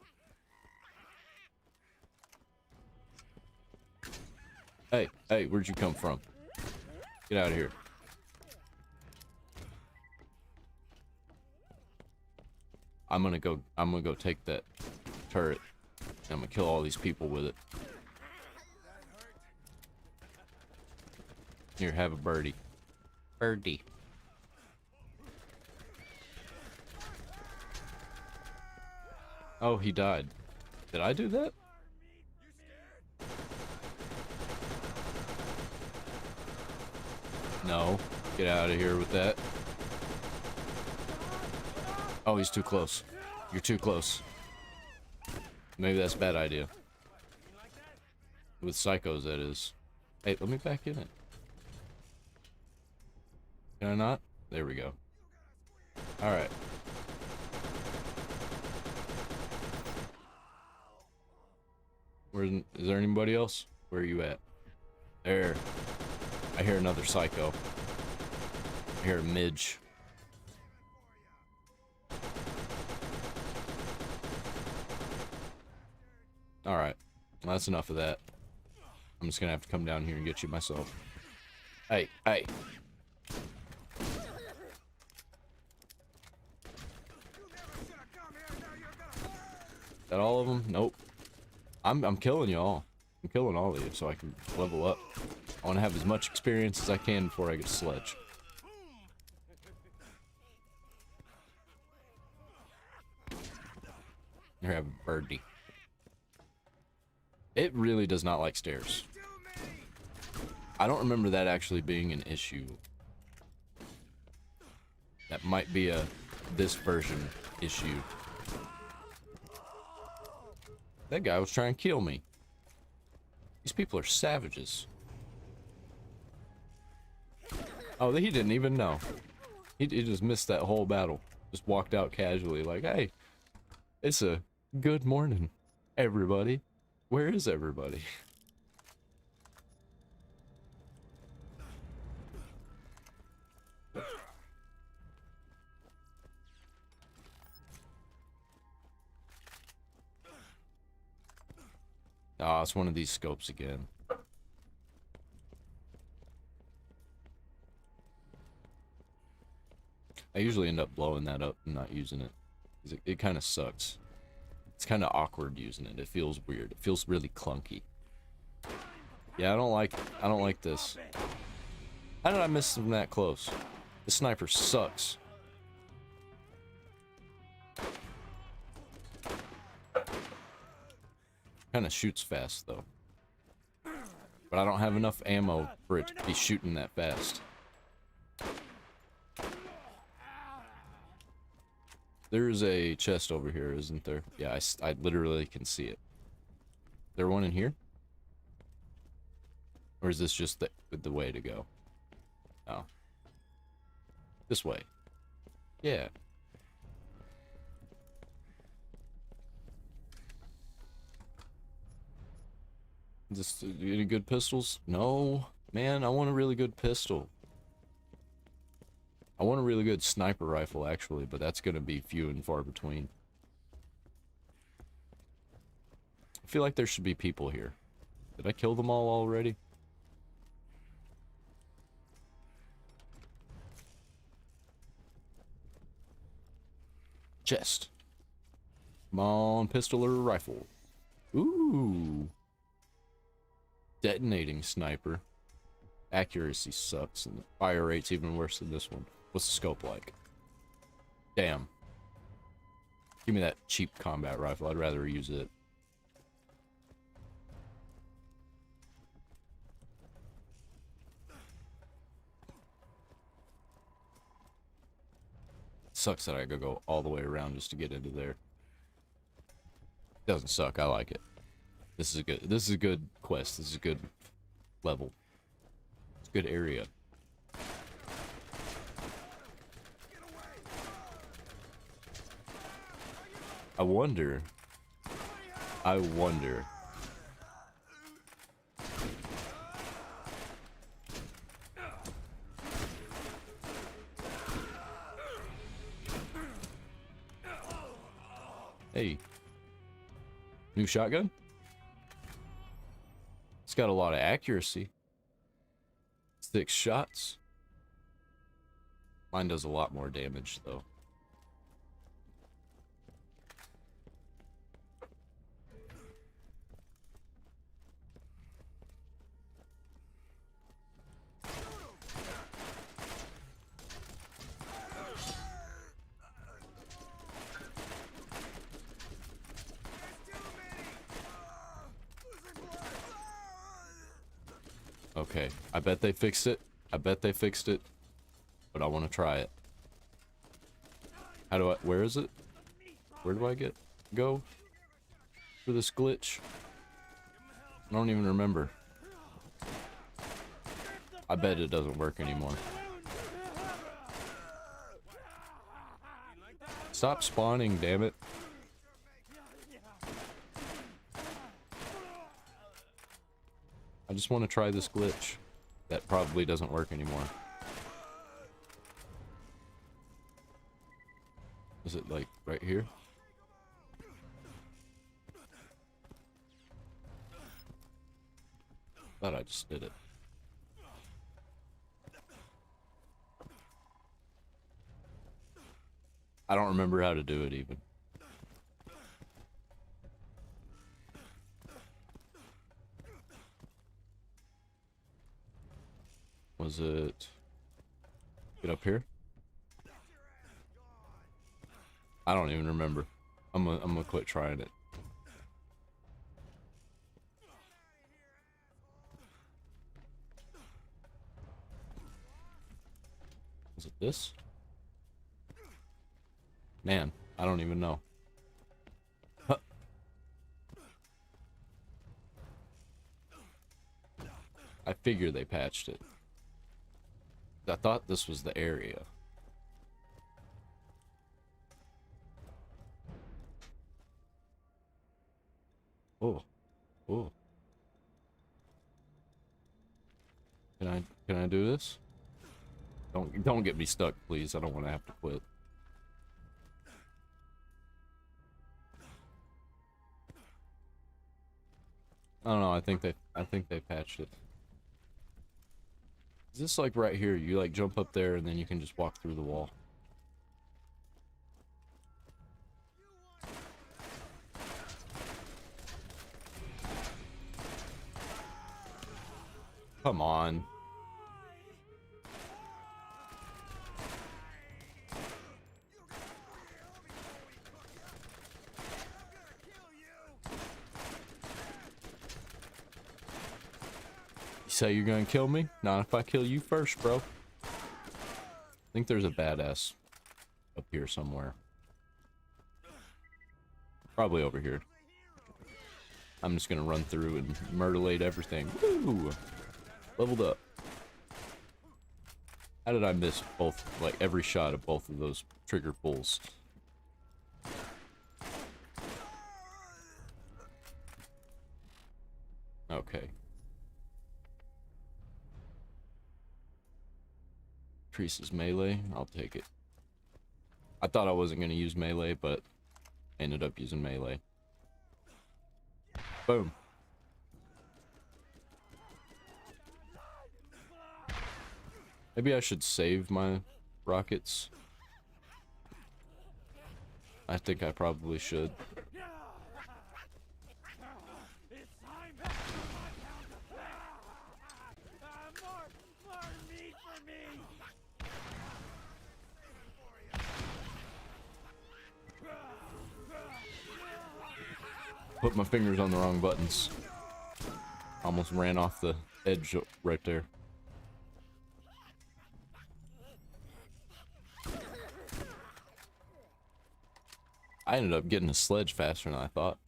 Hey, where'd you come from? Get out of here. I'm gonna go take that turret. And I'm gonna kill all these people with it. Here, have a birdie. Birdie. Oh, he died. Did I do that? No. Get out of here with that. Oh, he's too close. You're too close. Maybe that's a bad idea. With psychos, that is. Hey, let me back in it. Can I not? There we go. Alright. Is there anybody else? Where are you at? There. I hear another psycho. I hear a midge. Alright. Well, that's enough of that. I'm just gonna have to come down here and get you myself. Hey. Is that all of them? Nope. I'm killing y'all. I'm killing all of you so I can level up. I want to have as much experience as I can before I get a sledge. Here, have a birdie. It really does not like stairs. I don't remember that actually being an issue. That might be a this version issue. That guy was trying to kill me. These people are savages. Oh, he didn't even know. He just missed that whole battle. Just walked out casually like, hey, it's a good morning, everybody. Where is everybody? Ah, it's one of these scopes again. I usually end up blowing that up and not using it. It kind of sucks. It's kind of awkward using it. It feels weird. It feels really clunky. Yeah, I don't like this. How did I miss them that close? This sniper sucks. Kind of shoots fast though. But I don't have enough ammo for it to be shooting that fast. There's a chest over here, isn't there? Yeah, I literally can see it. There one in here? Or is this just the way to go? Oh. This way. Yeah. Just any good pistols? No. Man, I want a really good pistol. I want a really good sniper rifle, actually, but that's going to be few and far between. I feel like there should be people here. Did I kill them all already? Chest. Come on, pistol or rifle. Ooh. Detonating sniper. Accuracy sucks, and the fire rate's even worse than this one. What's the scope like? Damn. Give me that cheap combat rifle. I'd rather use it. Sucks that I gotta go all the way around just to get into there. Doesn't suck. I like it. This is a good quest. This is a good level. It's a good area. I wonder. Hey. New shotgun? It's got a lot of accuracy. 6 shots. Mine does a lot more damage, though. Okay, I bet they fixed it. But I want to try it. How do I, where is it? Where do I go for this glitch? I don't even remember. I bet it doesn't work anymore. Stop spawning, damn it. I just want to try this glitch. That probably doesn't work anymore. Is it like right here? Thought I just did it. I don't remember how to do it even. Was it... Get up here? I don't even remember. I'm gonna quit trying it. Was it this? Man, I don't even know. Huh. I figure they patched it. I thought this was the area. Oh. Oh. Can I do this? Don't get me stuck, please. I don't want to have to quit. I don't know. I think they patched it. Is this like right here? You like jump up there and then you can just walk through the wall. Come on. You say you're gonna kill me? Not if I kill you first, bro. I think there's a badass up here somewhere. Probably over here. I'm just gonna run through and murderlate everything. Woo! Leveled up. How did I miss both, like every shot of both of those trigger pulls? Okay. Increases melee. I'll take it. I thought I wasn't going to use melee, but ended up using melee. Boom. Maybe I should save my rockets. I think I probably should. Put my fingers on the wrong buttons. Almost ran off the edge right there. I ended up getting a sledge faster than I thought.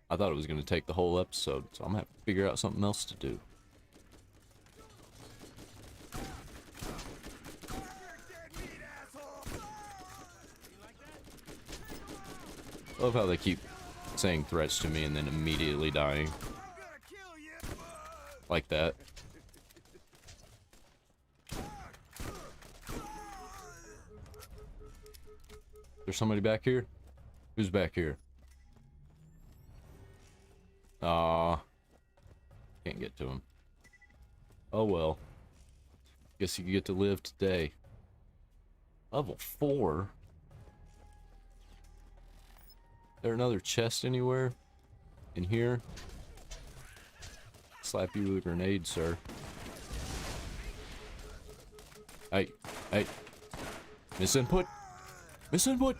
I thought it was going to take the whole episode, so I'm going to have to figure out something else to do. I love how they keep saying threats to me and then immediately dying. Like that. There's somebody back here? Who's back here? Aw. Can't get to him. Oh well. Guess you get to live today. Level 4? Is there another chest anywhere? In here? Slap you with a grenade, sir. Hey, hey. Misinput! Misinput!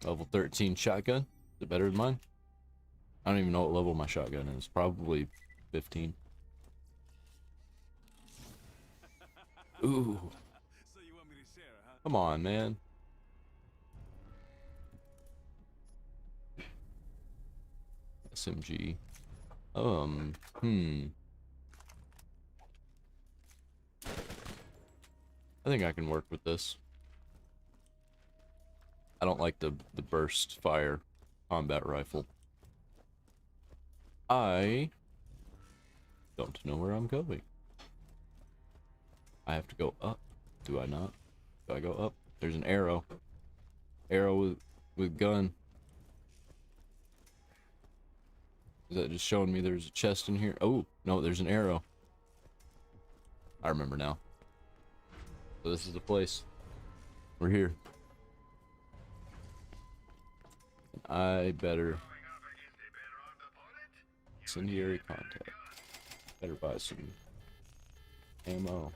Level 13 shotgun. Is it better than mine? I don't even know what level my shotgun is. Probably 15. Ooh. Come on, man. SMG. I think I can work with this. I don't like the burst fire combat rifle. I don't know where I'm going. I have to go up. Do I not? Do I go up? There's an arrow. Arrow with gun. Is that just showing me there's a chest in here? Oh, no, there's an arrow. I remember now. So this is the place. We're here. I better... Incendiary contact. Better buy some ammo.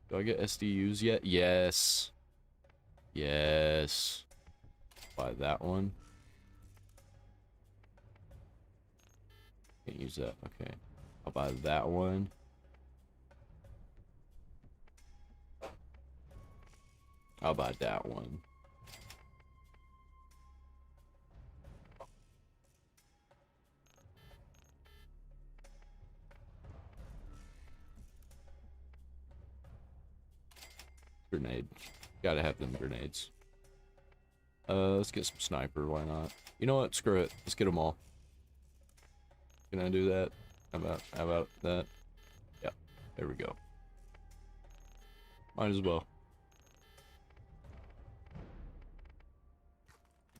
Do I get SDUs yet? Yes. Yes. Buy that one. Can't use that. Okay. I'll buy that one. I'll buy that one. Grenade. Gotta have them grenades. Let's get some sniper. Why not? You know what? Screw it. Let's get them all. Can I do that? How about that? Yeah. There we go. Might as well.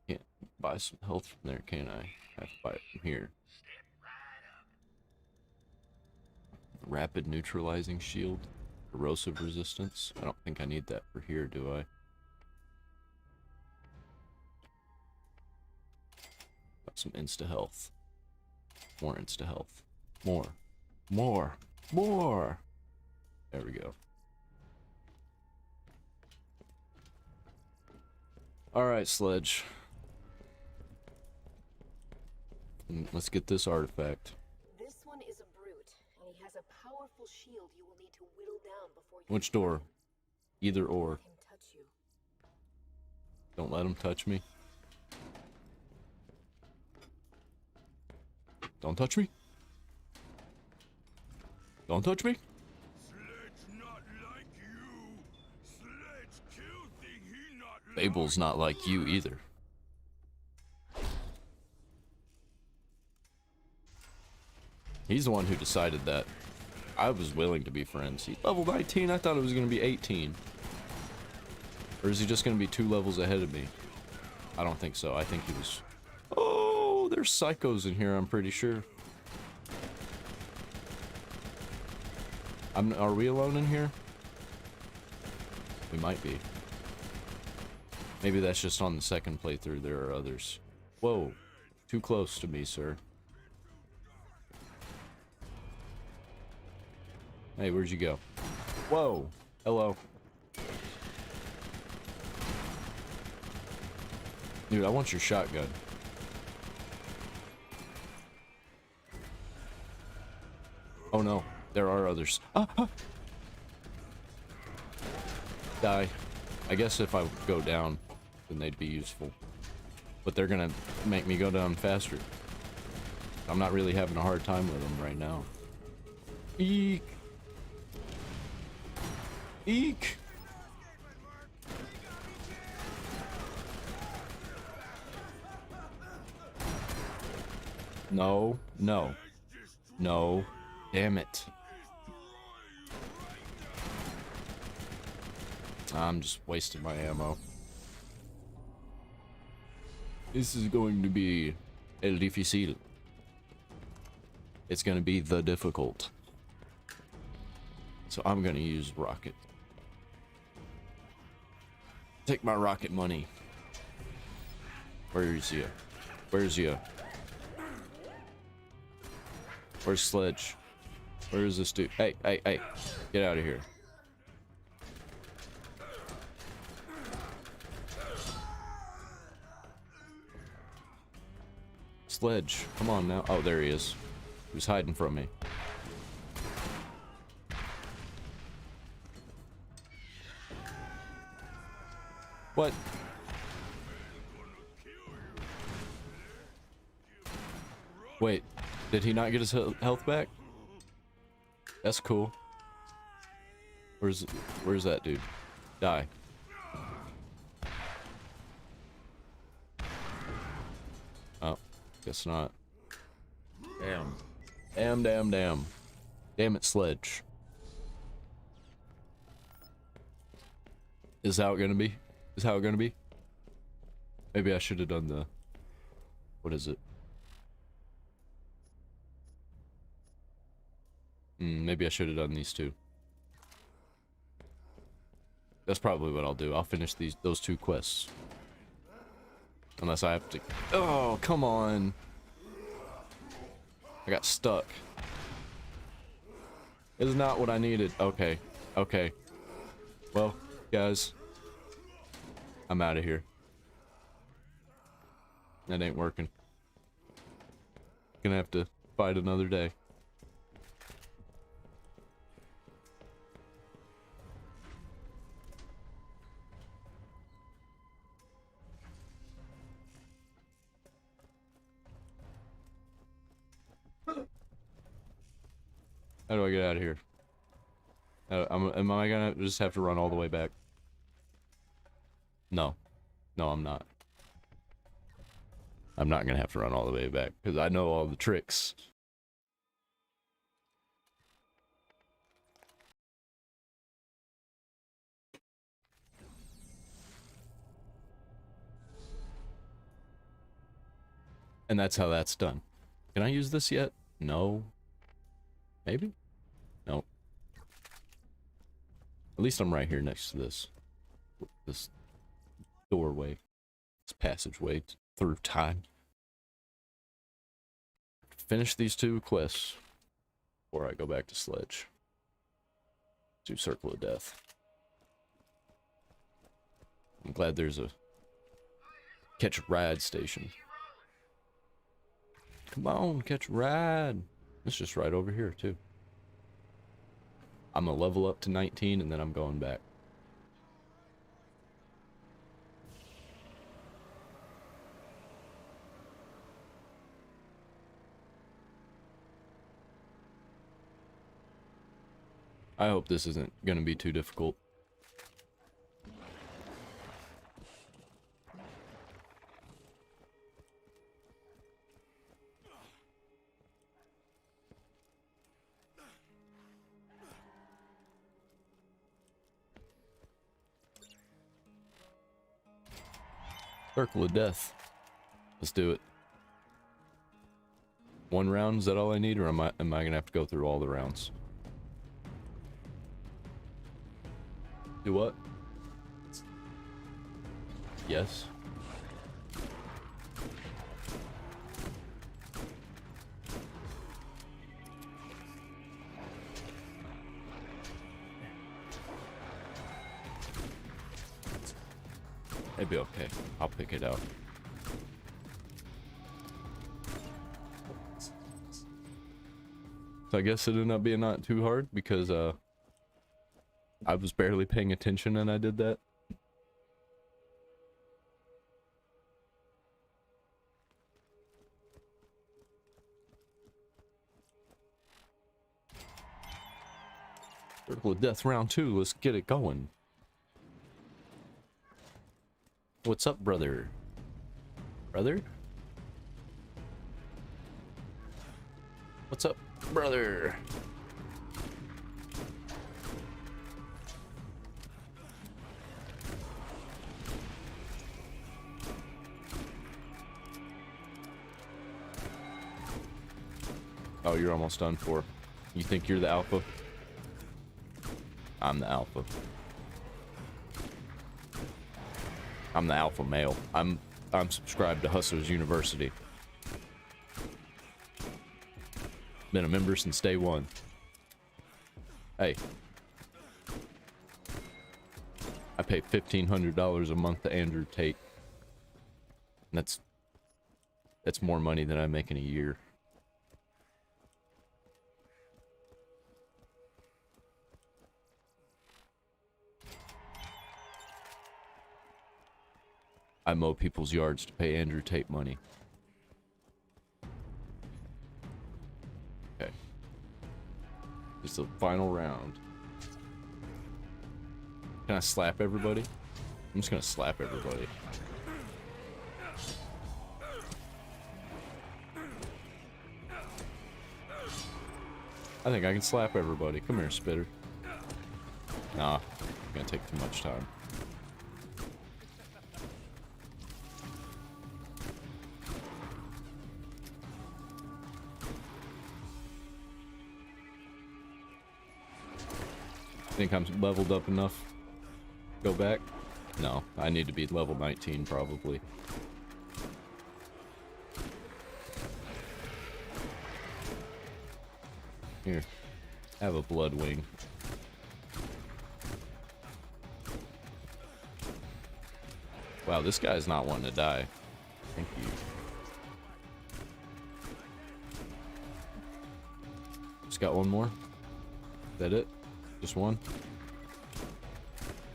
Can't buy some health from there, can I? Have to buy it from here. Rapid neutralizing shield. Corrosive resistance. I don't think I need that for here, do I? Got some insta health. More insta health. More. More. More. There we go. Alright, Sledge. Let's get this artifact. This one is a brute, and he has a powerful shield you will need to whittle down before you... Which door? Either or. Let him touch you. Don't let him touch me. Don't touch me. Don't touch me. Babel's not like you either. He's the one who decided that. I was willing to be friends. He's level 19. I thought it was going to be 18. Or is he just going to be 2 levels ahead of me? I don't think so. I think he was... Oh, there's psychos in here, I'm pretty sure. Are we alone in here? We might be. Maybe that's just on the second playthrough. There are others. Whoa. Too close to me, sir. Hey, where'd you go? Whoa. Hello. Dude, I want your shotgun. Oh no. There are others. Ah, ah. Die. I guess if I go down, then they'd be useful. But they're gonna make me go down faster. I'm not really having a hard time with them right now. Eek. Eek. No. No. No. Damn it. I'm just wasting my ammo. This is going to be el difícil. It's going to be the difficult. So I'm going to use rocket. Take my rocket money. Where is you? Where's you? Where's Sledge? Where is this dude? Hey, hey, hey. Get out of here. Sledge, come on now. Oh, there he is. He was hiding from me. What? Wait, did he not get his health back? That's cool. Where's that dude? Die. Oh, guess not. Damn. Damn, damn, damn. Damn it, Sledge. Is how it gonna be? Is how it gonna be? Maybe I should have done the... What is it? Maybe I should have done these two. That's probably what I'll do. I'll finish those 2 quests. Unless I have to... Oh, come on. I got stuck. It's not what I needed. Okay. Okay. Well, guys. I'm out of here. That ain't working. Gonna have to fight another day. How do I get out of here? Am I gonna just have to run all the way back? No. No, I'm not. I'm not gonna have to run all the way back, because I know all the tricks. And that's how that's done. Can I use this yet? No. Maybe? No. At least I'm right here next to this doorway. This passageway through time. Finish these 2 quests before I go back to Sledge. Do Circle of Death. I'm glad there's a catch a ride station. Come on, catch a ride. It's just right over here, too. I'm gonna level up to 19 and then I'm going back. I hope this isn't gonna be too difficult. Circle of Death. Let's do it. 1 round, is that all I need, or am I gonna have to go through all the rounds? Do what? Yes. It'd be okay. I'll pick it out. So I guess it ended up being not too hard because I was barely paying attention and I did that. Circle of Death round 2, let's get it going. What's up, brother? Brother? What's up, brother? Oh, you're almost done for. You think you're the alpha? I'm the alpha. I'm the alpha male. I'm subscribed to Hustlers University. Been a member since day 1. Hey. I pay $1,500 a month to Andrew Tate. And that's more money than I make in a year. I mow people's yards to pay Andrew Tate money. Okay. This is the final round. Can I slap everybody? I'm just gonna slap everybody. I think I can slap everybody. Come here, Spitter. Nah, it's gonna take too much time. Think I'm leveled up enough? Go back? No, I need to be level 19 probably. Here, have a blood wing. Wow, this guy's not wanting to die. Thank you. Just got one more. Is that it? Just one?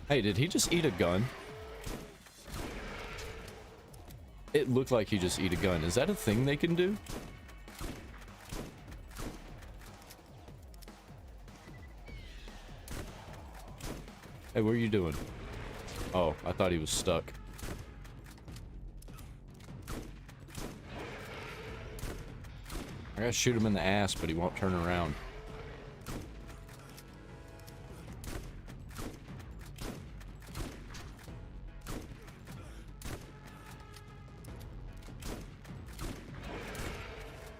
Hey, did he just eat a gun? It looked like he just ate a gun. Is that a thing they can do? Hey, what are you doing? Oh, I thought he was stuck. I gotta shoot him in the ass, but he won't turn around.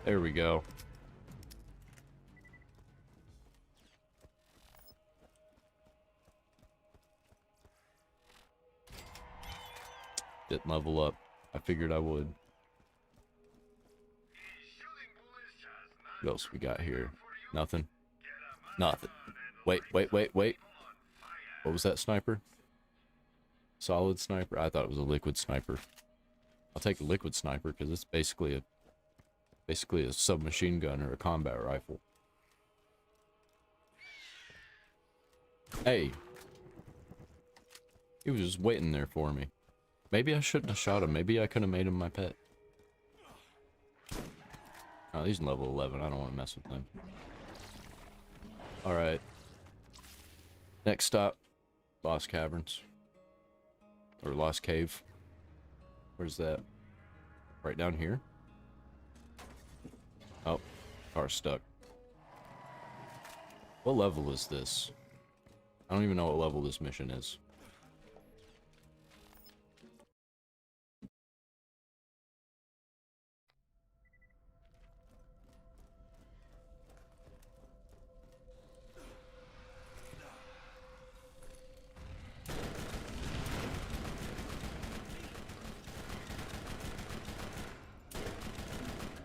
There we go. Didn't level up. I figured I would. What else we got here? Nothing. Nothing. Wait. What was that sniper? Solid sniper? I thought it was a liquid sniper. I'll take a liquid sniper because it's basically a submachine gun or a combat rifle. Hey. He was just waiting there for me. Maybe I shouldn't have shot him. Maybe I could have made him my pet. Oh, he's level 11. I don't want to mess with him. Alright. Next stop. Lost Caverns. Or Lost Cave. Where's that? Right down here? Oh. Car's stuck. What level is this? I don't even know what level this mission is.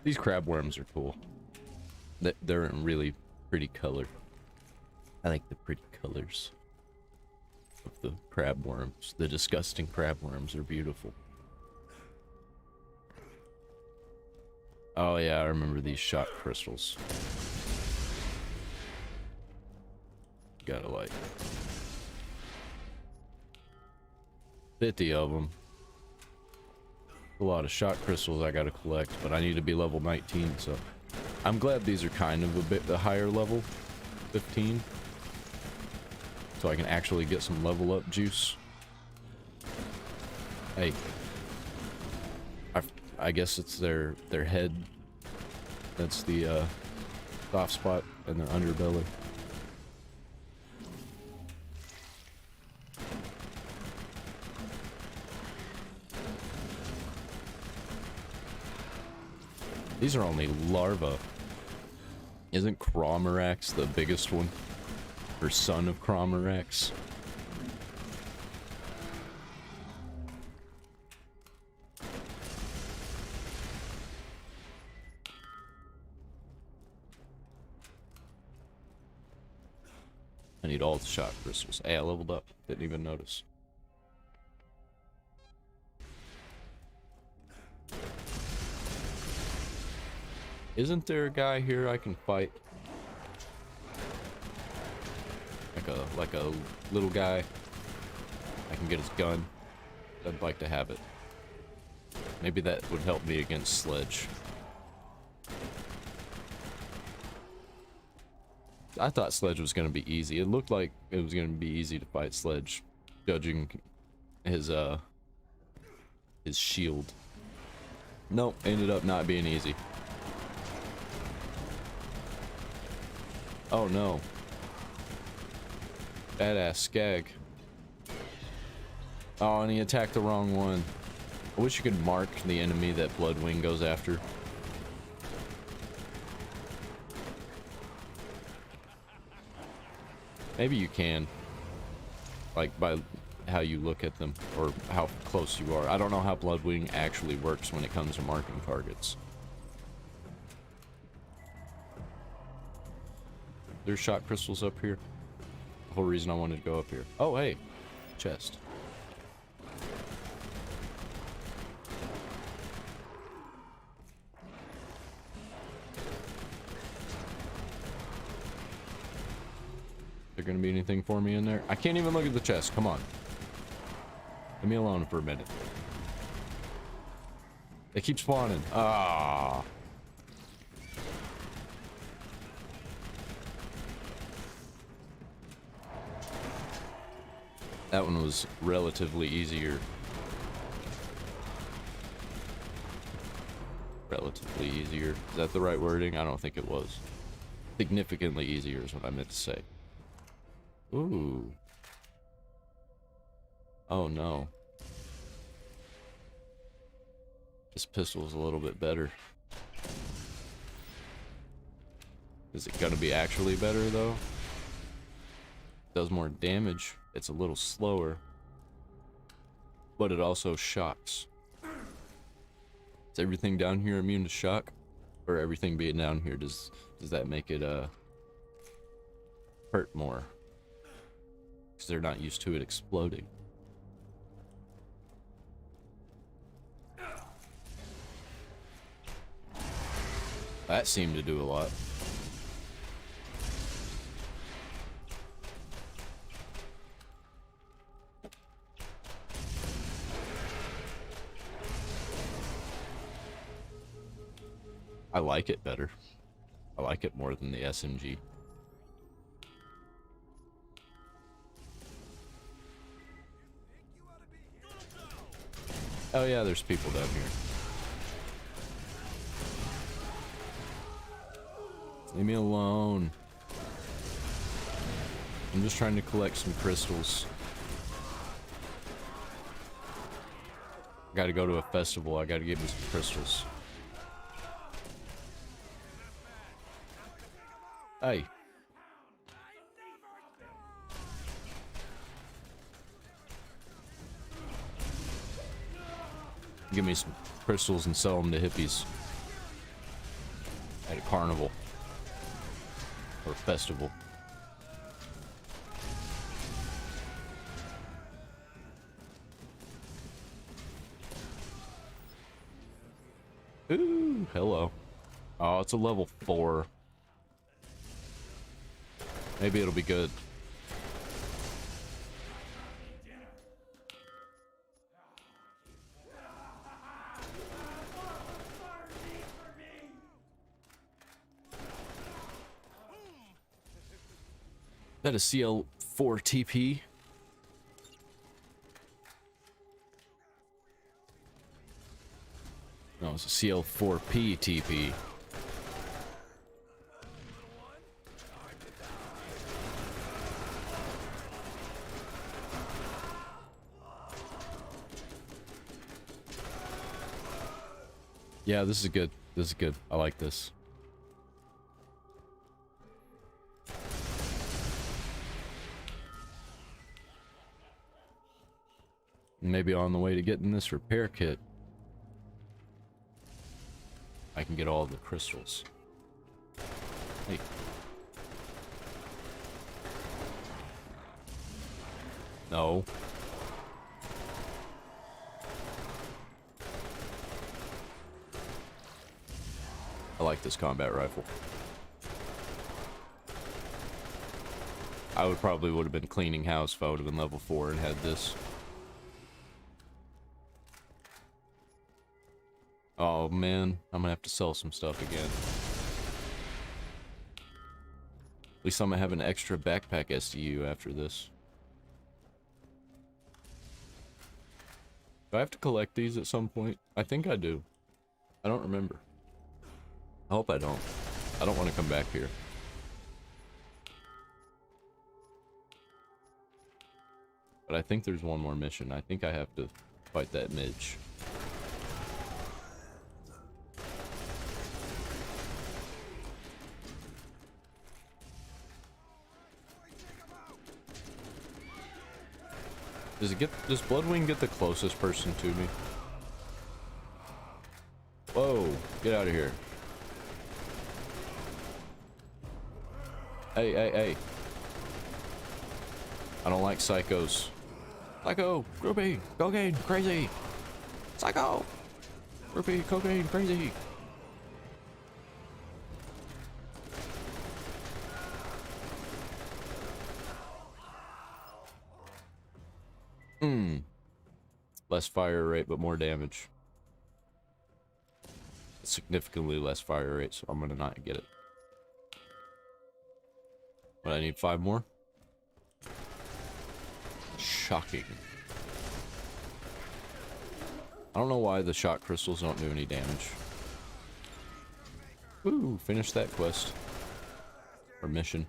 These crab worms are cool. They're in really pretty color. I like the pretty colors of the crab worms. The disgusting crab worms are beautiful. Oh yeah, I remember these shot crystals. Gotta like 50 of them. A lot of shot crystals I gotta collect, but I need to be level 19, so I'm glad these are kind of a bit the higher level, 15, so I can actually get some level up juice. Hey, I guess it's their head that's the soft spot in their underbelly. These are only larvae. Isn't Cromerax the biggest one? Or son of Cromerax? I need all the shot crystals. Hey, I leveled up. Didn't even notice. Isn't there a guy here I can fight? Like a little guy. I can get his gun. I'd like to have it. Maybe that would help me against Sledge. I thought Sledge was going to be easy. It looked like it was going to be easy to fight Sledge, judging his shield. Nope, ended up not being easy. Oh no. Badass Skag. Oh, and he attacked the wrong one. I wish you could mark the enemy that Bloodwing goes after. Maybe you can. Like by how you look at them or how close you are. I don't know how Bloodwing actually works when it comes to marking targets. There's shot crystals up here. The whole reason I wanted to go up here. Oh, hey. Chest. Is there gonna be anything for me in there? I can't even look at the chest. Come on. Leave me alone for a minute. They keep spawning. Ah. That one was relatively easier. Relatively easier. Is that the right wording? I don't think it was. Significantly easier is what I meant to say. Ooh. Oh no. This pistol is a little bit better. Is it gonna be actually better though? Does more damage. It's a little slower, but it also shocks. Is everything down here immune to shock, or everything being down here does that make it hurt more? Because they're not used to it exploding. That seemed to do a lot. I like it better. I like it more than the SMG. Oh yeah, there's people down here. Leave me alone. I'm just trying to collect some crystals. I gotta go to a festival. I gotta get me some crystals. Hey. Give me some crystals and sell them to hippies at a carnival or a festival. Ooh, hello. Oh, it's a level 4. Maybe it'll be good. Is that a CL4 TP? No, it's a CL4P TP. Yeah, this is good. This is good. I like this. Maybe on the way to getting this repair kit, I can get all the crystals. Hey. No. I like this combat rifle. I would have been cleaning house if I would have been level 4 and had this. Oh man, I'm gonna have to sell some stuff again. At least I'm gonna have an extra backpack SDU after this. Do I have to collect these at some point? I think I do. I don't remember. I hope I don't. I don't want to come back here. But I think there's one more mission. I think I have to fight that midge. Does Bloodwing get the closest person to me? Whoa, get out of here. Hey, hey, hey. I don't like psychos. Psycho, groupie, cocaine, crazy. Psycho, groupie, cocaine, crazy. Less fire rate, but more damage. Significantly less fire rate, so I'm gonna not get it. But I need 5 more. Shocking. I don't know why the shock crystals don't do any damage. Woo, finish that quest. Or mission.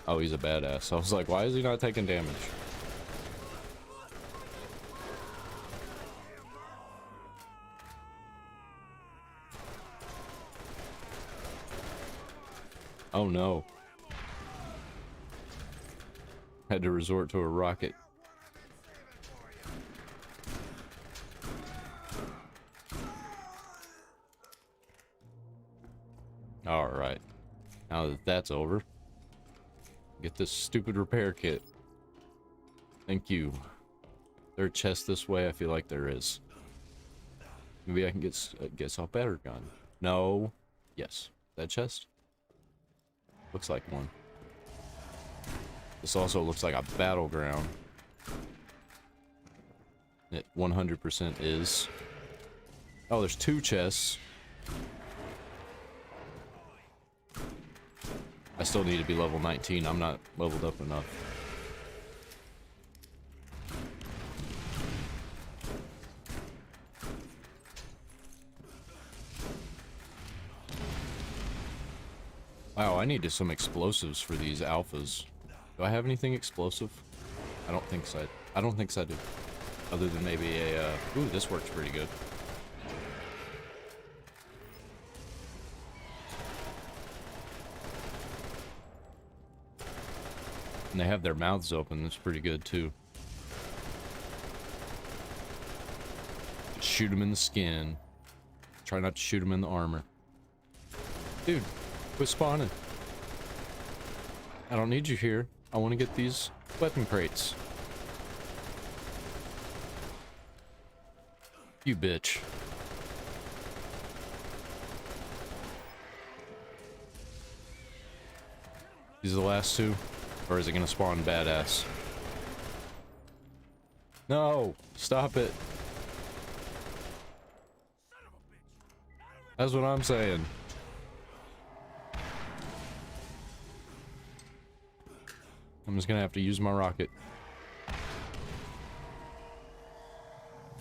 Oh, he's a badass. I was like, why is he not taking damage? Oh no. Had to resort to a rocket. Alright. Now that that's over, get this stupid repair kit. Thank you. There a chest this way? I feel like there is. Maybe I can get a better gun. No. Yes. That chest? Looks like one. This also looks like a battleground. It 100% is. Oh, there's 2 chests. I still need to be level 19. I'm not leveled up enough. Wow, I needed some explosives for these alphas. Do I have anything explosive? I don't think so. I don't think so I do. Other than maybe a, ooh, this works pretty good. And they have their mouths open. That's pretty good, too. Just shoot them in the skin. Try not to shoot them in the armor. Dude, quit spawning. I don't need you here. I want to get these weapon crates. You bitch. These are the last 2? Or is it gonna spawn badass? No! Stop it! That's what I'm saying. I'm just gonna have to use my rocket.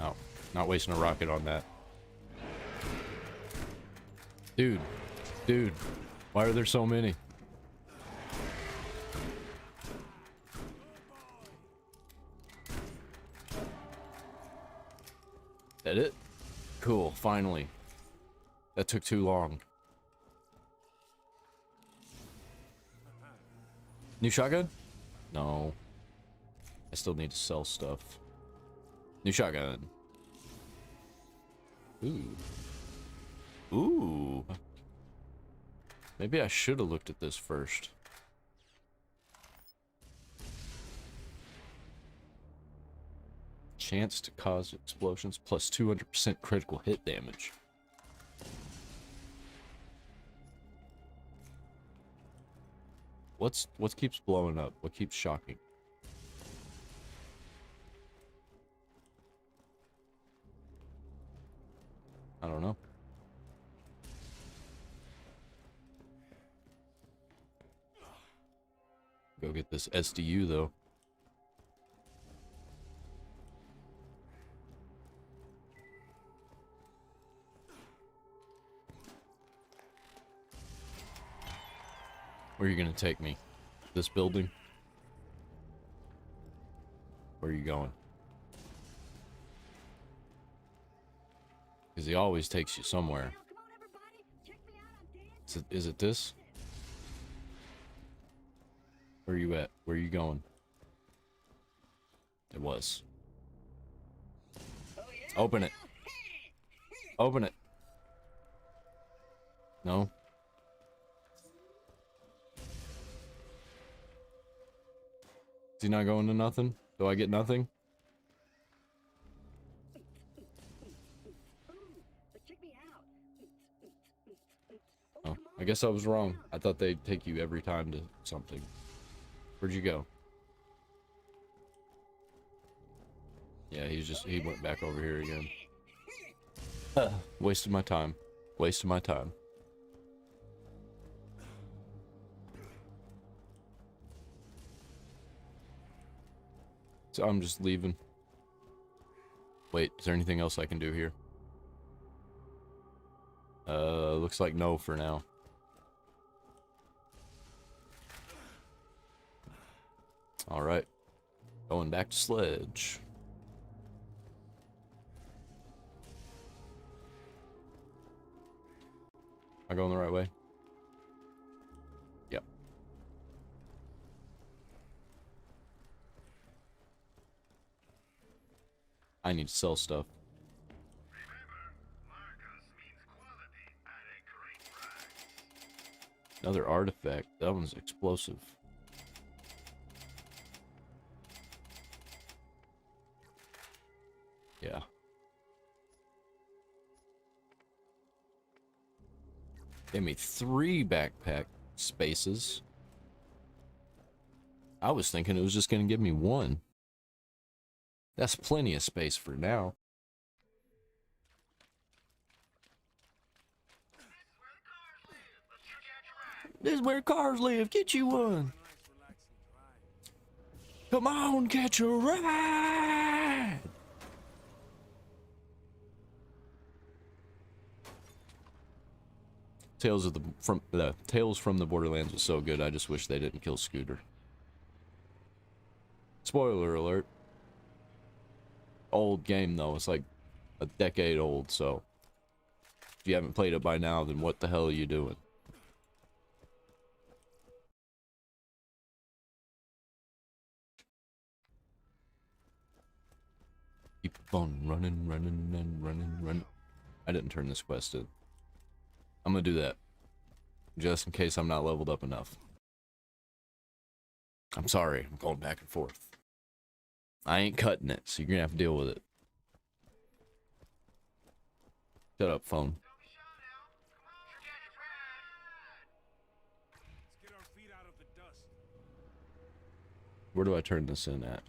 Oh, not wasting a rocket on that. Dude, why are there so many? That it? Cool, finally. That took too long. New shotgun? No. I still need to sell stuff. New shotgun. Ooh. Ooh. Maybe I should have looked at this first. Chance to cause explosions plus 200% critical hit damage. What keeps blowing up? What keeps shocking? I don't know. Go get this SDU though. Where are you gonna take me? This building? Where are you going? Because he always takes you somewhere. Is it this? Where are you at? Where are you going? It was. Open it. Open it. No. Is he not going to nothing? Do I get nothing? Oh, I guess I was wrong. I thought they'd take you every time to something. Where'd you go? Yeah, he went back over here again. Wasted my time. Wasted my time. So I'm just leaving. Wait, is there anything else I can do here? Looks like no for now. Alright. Going back to Sledge. Am I going the right way? I need to sell stuff. Another artifact. That one's explosive. Yeah. Gave me 3 backpack spaces. I was thinking it was just gonna give me 1. That's plenty of space for now. This is where cars live. Get you one. Come on, catch a ride. Tales from the Borderlands was so good. I just wish they didn't kill Scooter. Spoiler alert. Old game though. It's like a decade old. So if you haven't played it by now, then what the hell are you doing? Keep on running, running, and running, running. I didn't turn this quest in. I'm gonna do that. Just in case I'm not leveled up enough. I'm sorry, I'm going back and forth. I ain't cutting it, so you're gonna have to deal with it. Shut up, phone. Where do I turn this in at?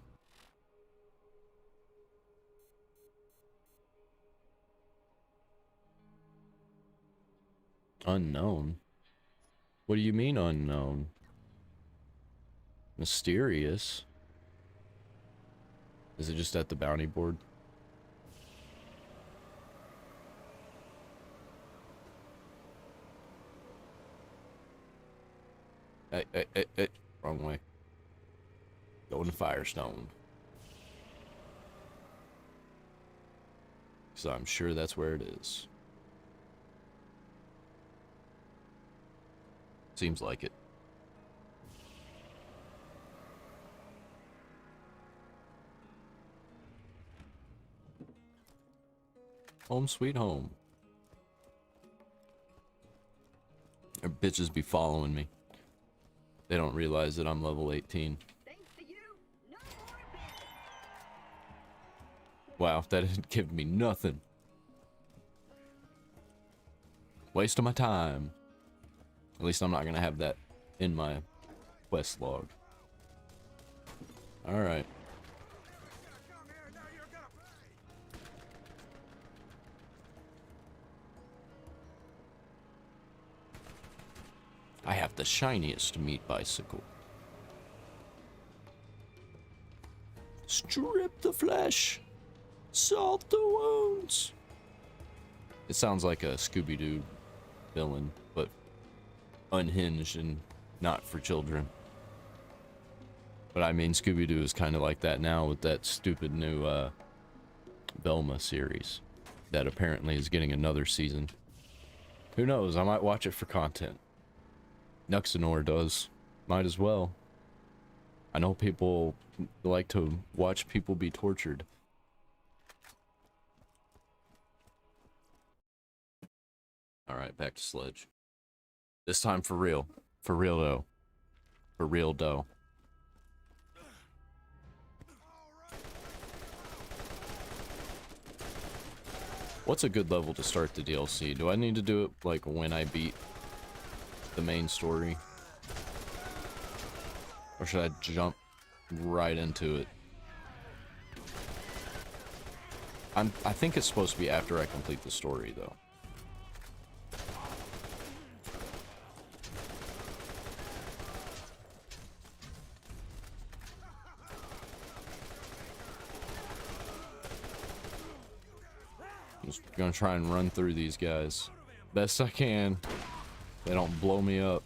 Unknown? What do you mean unknown? Mysterious? Is it just at the bounty board? Hey, wrong way. Going to Firestone. So I'm sure that's where it is. Seems like it. Home sweet home. Their bitches be following me. They don't realize that I'm level 18. Wow, that didn't give me nothing. Waste of my time. At least I'm not gonna have that in my quest log. Alright. I have the shiniest meat bicycle. Strip the flesh. Salt the wounds. It sounds like a Scooby-Doo villain, but unhinged and not for children. But I mean, Scooby-Doo is kind of like that now with that stupid new Velma series that apparently is getting another season. Who knows? I might watch it for content. Nuxanor does. Might as well. I know people like to watch people be tortured. Alright, back to Sledge. This time for real. For real though. For real dough. What's a good level to start the DLC? Do I need to do it like when I beat the main story? Or should I jump right into it? I think it's supposed to be after I complete the story though. Just gonna try and run through these guys best I can. They don't blow me up.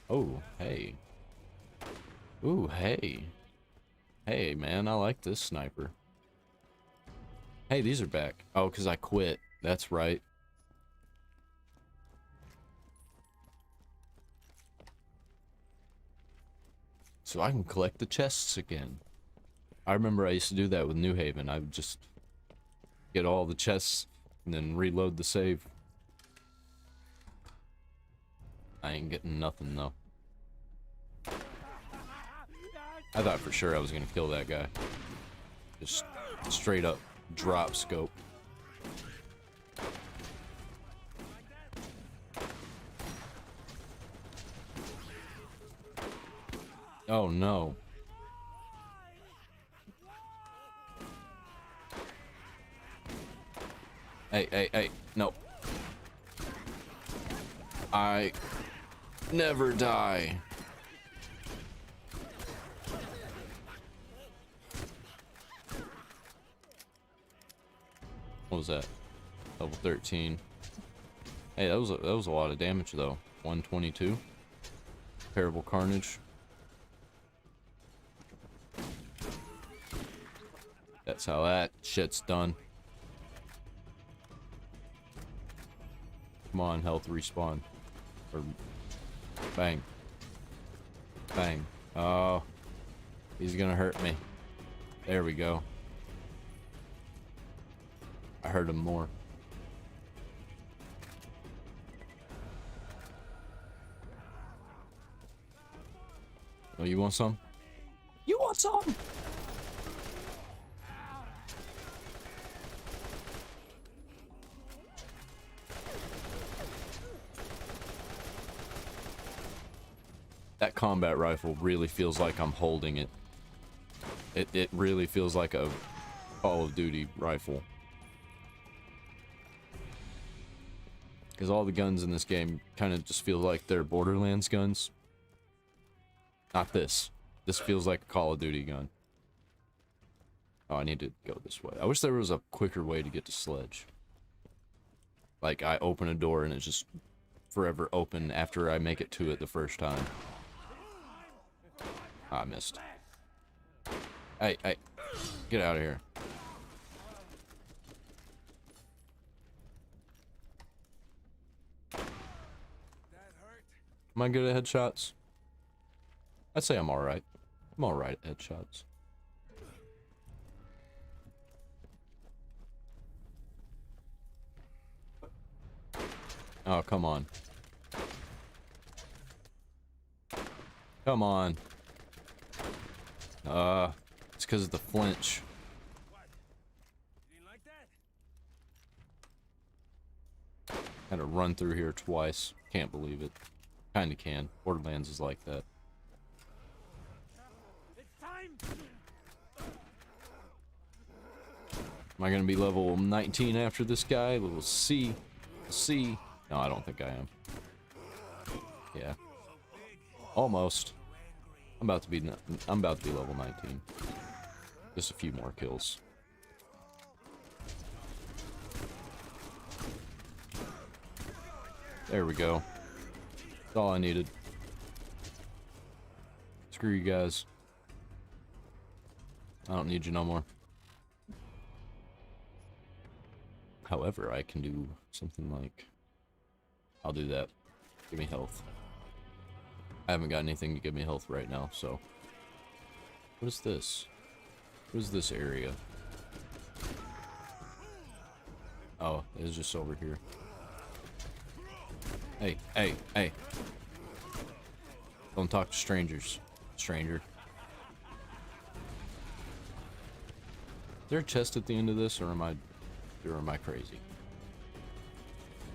Oh, hey. Ooh, hey. Hey, man, I like this sniper. Hey, these are back. Oh, because I quit. That's right. So I can collect the chests again. I remember I used to do that with New Haven. I would just get all the chests and then reload the save. I ain't getting nothing though. I thought for sure I was gonna kill that guy. Just straight up drop scope. Oh no. Hey, no. I never die. What was that? Level 13. Hey, that was a lot of damage though. 122. Terrible carnage. That's how that shit's done. Come on, health respawn. Or bang. Bang. Oh. He's gonna hurt me. There we go. I hurt him more. Oh, you want some? You want some? That combat rifle really feels like I'm holding it. It really feels like a Call of Duty rifle. Because all the guns in this game kind of just feel like they're Borderlands guns. Not this. This feels like a Call of Duty gun. Oh, I need to go this way. I wish there was a quicker way to get to Sledge. Like, I open a door and it's just forever open after I make it to it the first time. Oh, I missed. Hey, get out of here. Am I good at headshots? I'd say I'm alright. I'm alright at headshots. Oh, come on. Come on. It's because of the flinch. Had to run through here twice. Can't believe it. Kinda can. Borderlands is like that. Am I gonna be level 19 after this guy? Level C. C. No, I don't think I am. Yeah. Almost. I'm about to be level 19. Just a few more kills. There we go. That's all I needed. Screw you guys. I don't need you no more. However, I can do something like... I'll do that. Give me health. I haven't got anything to give me health right now, so... What is this? What is this area? Oh, it's just over here. Hey. Don't talk to strangers, stranger. Is there a chest at the end of this, or am I crazy?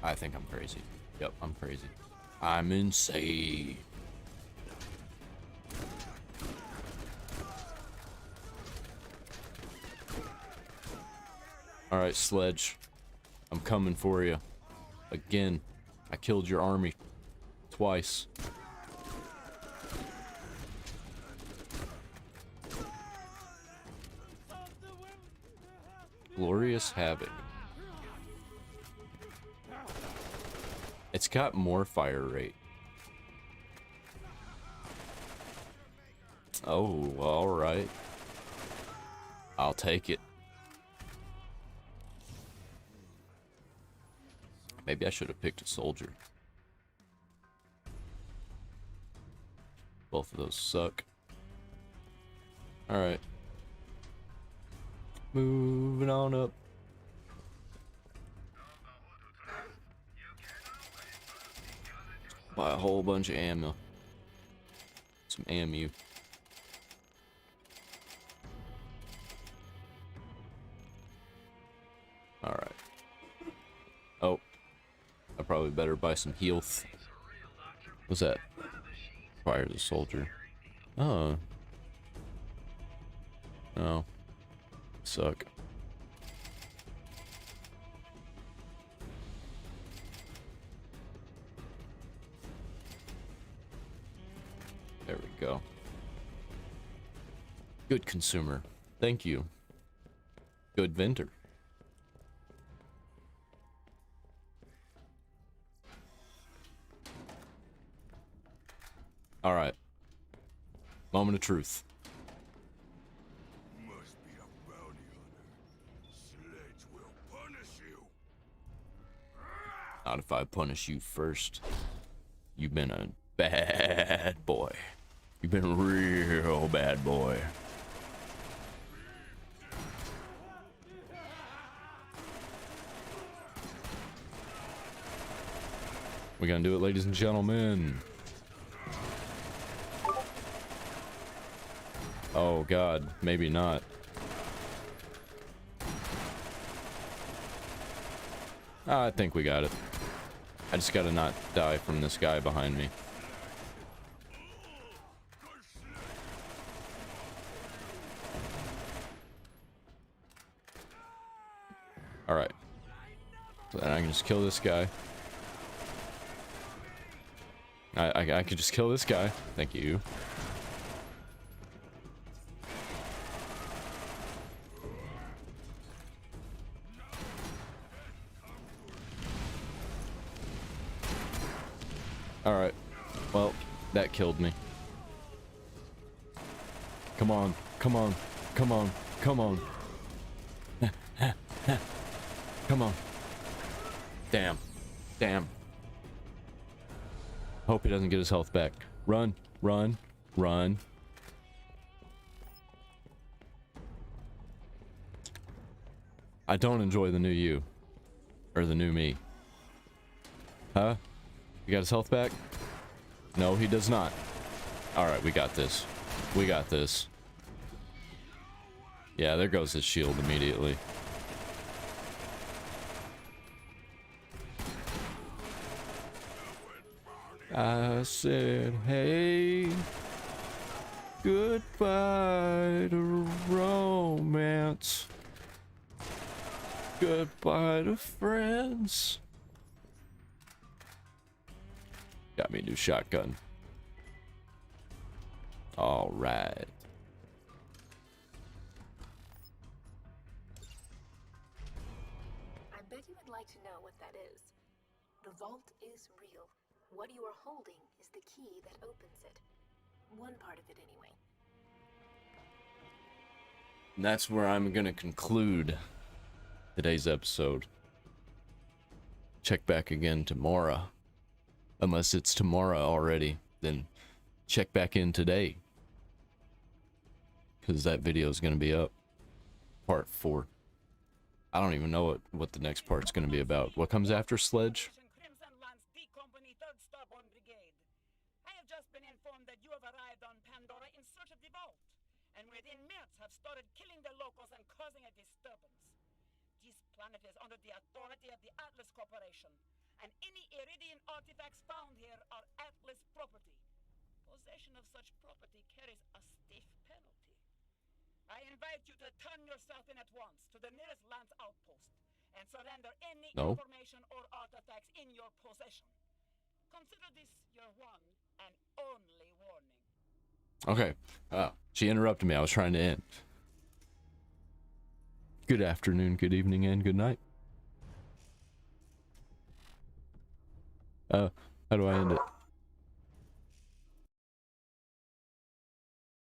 I think I'm crazy. Yep, I'm crazy. I'm insane. Alright, Sledge. I'm coming for you. Again. I killed your army. Twice. Glorious Havoc. It's got more fire rate. Oh, alright. I'll take it. Maybe I should have picked a soldier. Both of those suck. Alright. Moving on up. Buy a whole bunch of ammo. Some ammo. Alright. Oh. I probably better buy some health. What's that? Requires a soldier. Oh. Oh. Suck. There we go. Good consumer. Thank you. Good vendor. All right. Moment of truth. Must be a bounty hunter. Sledge will punish you. Not if I punish you first. You've been a bad boy. You've been a real bad boy. We're gonna do it, ladies and gentlemen. Oh god, maybe not. I think we got it. I just gotta not die from this guy behind me. Alright. So then I can just kill this guy. I could just kill this guy. Thank you. Alright. Well, that killed me. Come on. Come on. Come on. Come on. Come on. Damn. Damn. Hope he doesn't get his health back. Run. Run. Run. I don't enjoy the new you. Or the new me. Huh? You got his health back? No, he does not. Alright, we got this. We got this. Yeah, there goes his shield immediately. I said, hey, goodbye to romance. Goodbye to friends. Got me a new shotgun. All right. I bet you would like to know what that is. The vault is real. What you are holding is the key that opens it. One part of it, anyway. And that's where I'm gonna conclude today's episode. Check back again tomorrow. Unless it's tomorrow already, then check back in today. Because that video is going to be up. Part 4. I don't even know what the next part's going to be about. What comes after Sledge? I have just been informed that you have arrived on Pandora in search of the vault, and within minutes have started killing the locals and causing a disturbance. This planet is under the authority of the Atlas Corporation, and any Iridian artifacts found here are Atlas property. Possession of such property carries a stiff penalty. I invite you to turn yourself in at once to the nearest Lance outpost and surrender any information or artifacts in your possession. Consider this your one and only warning. Okay. She interrupted me. I was trying to end. Good afternoon, good evening, and good night. How do I end it?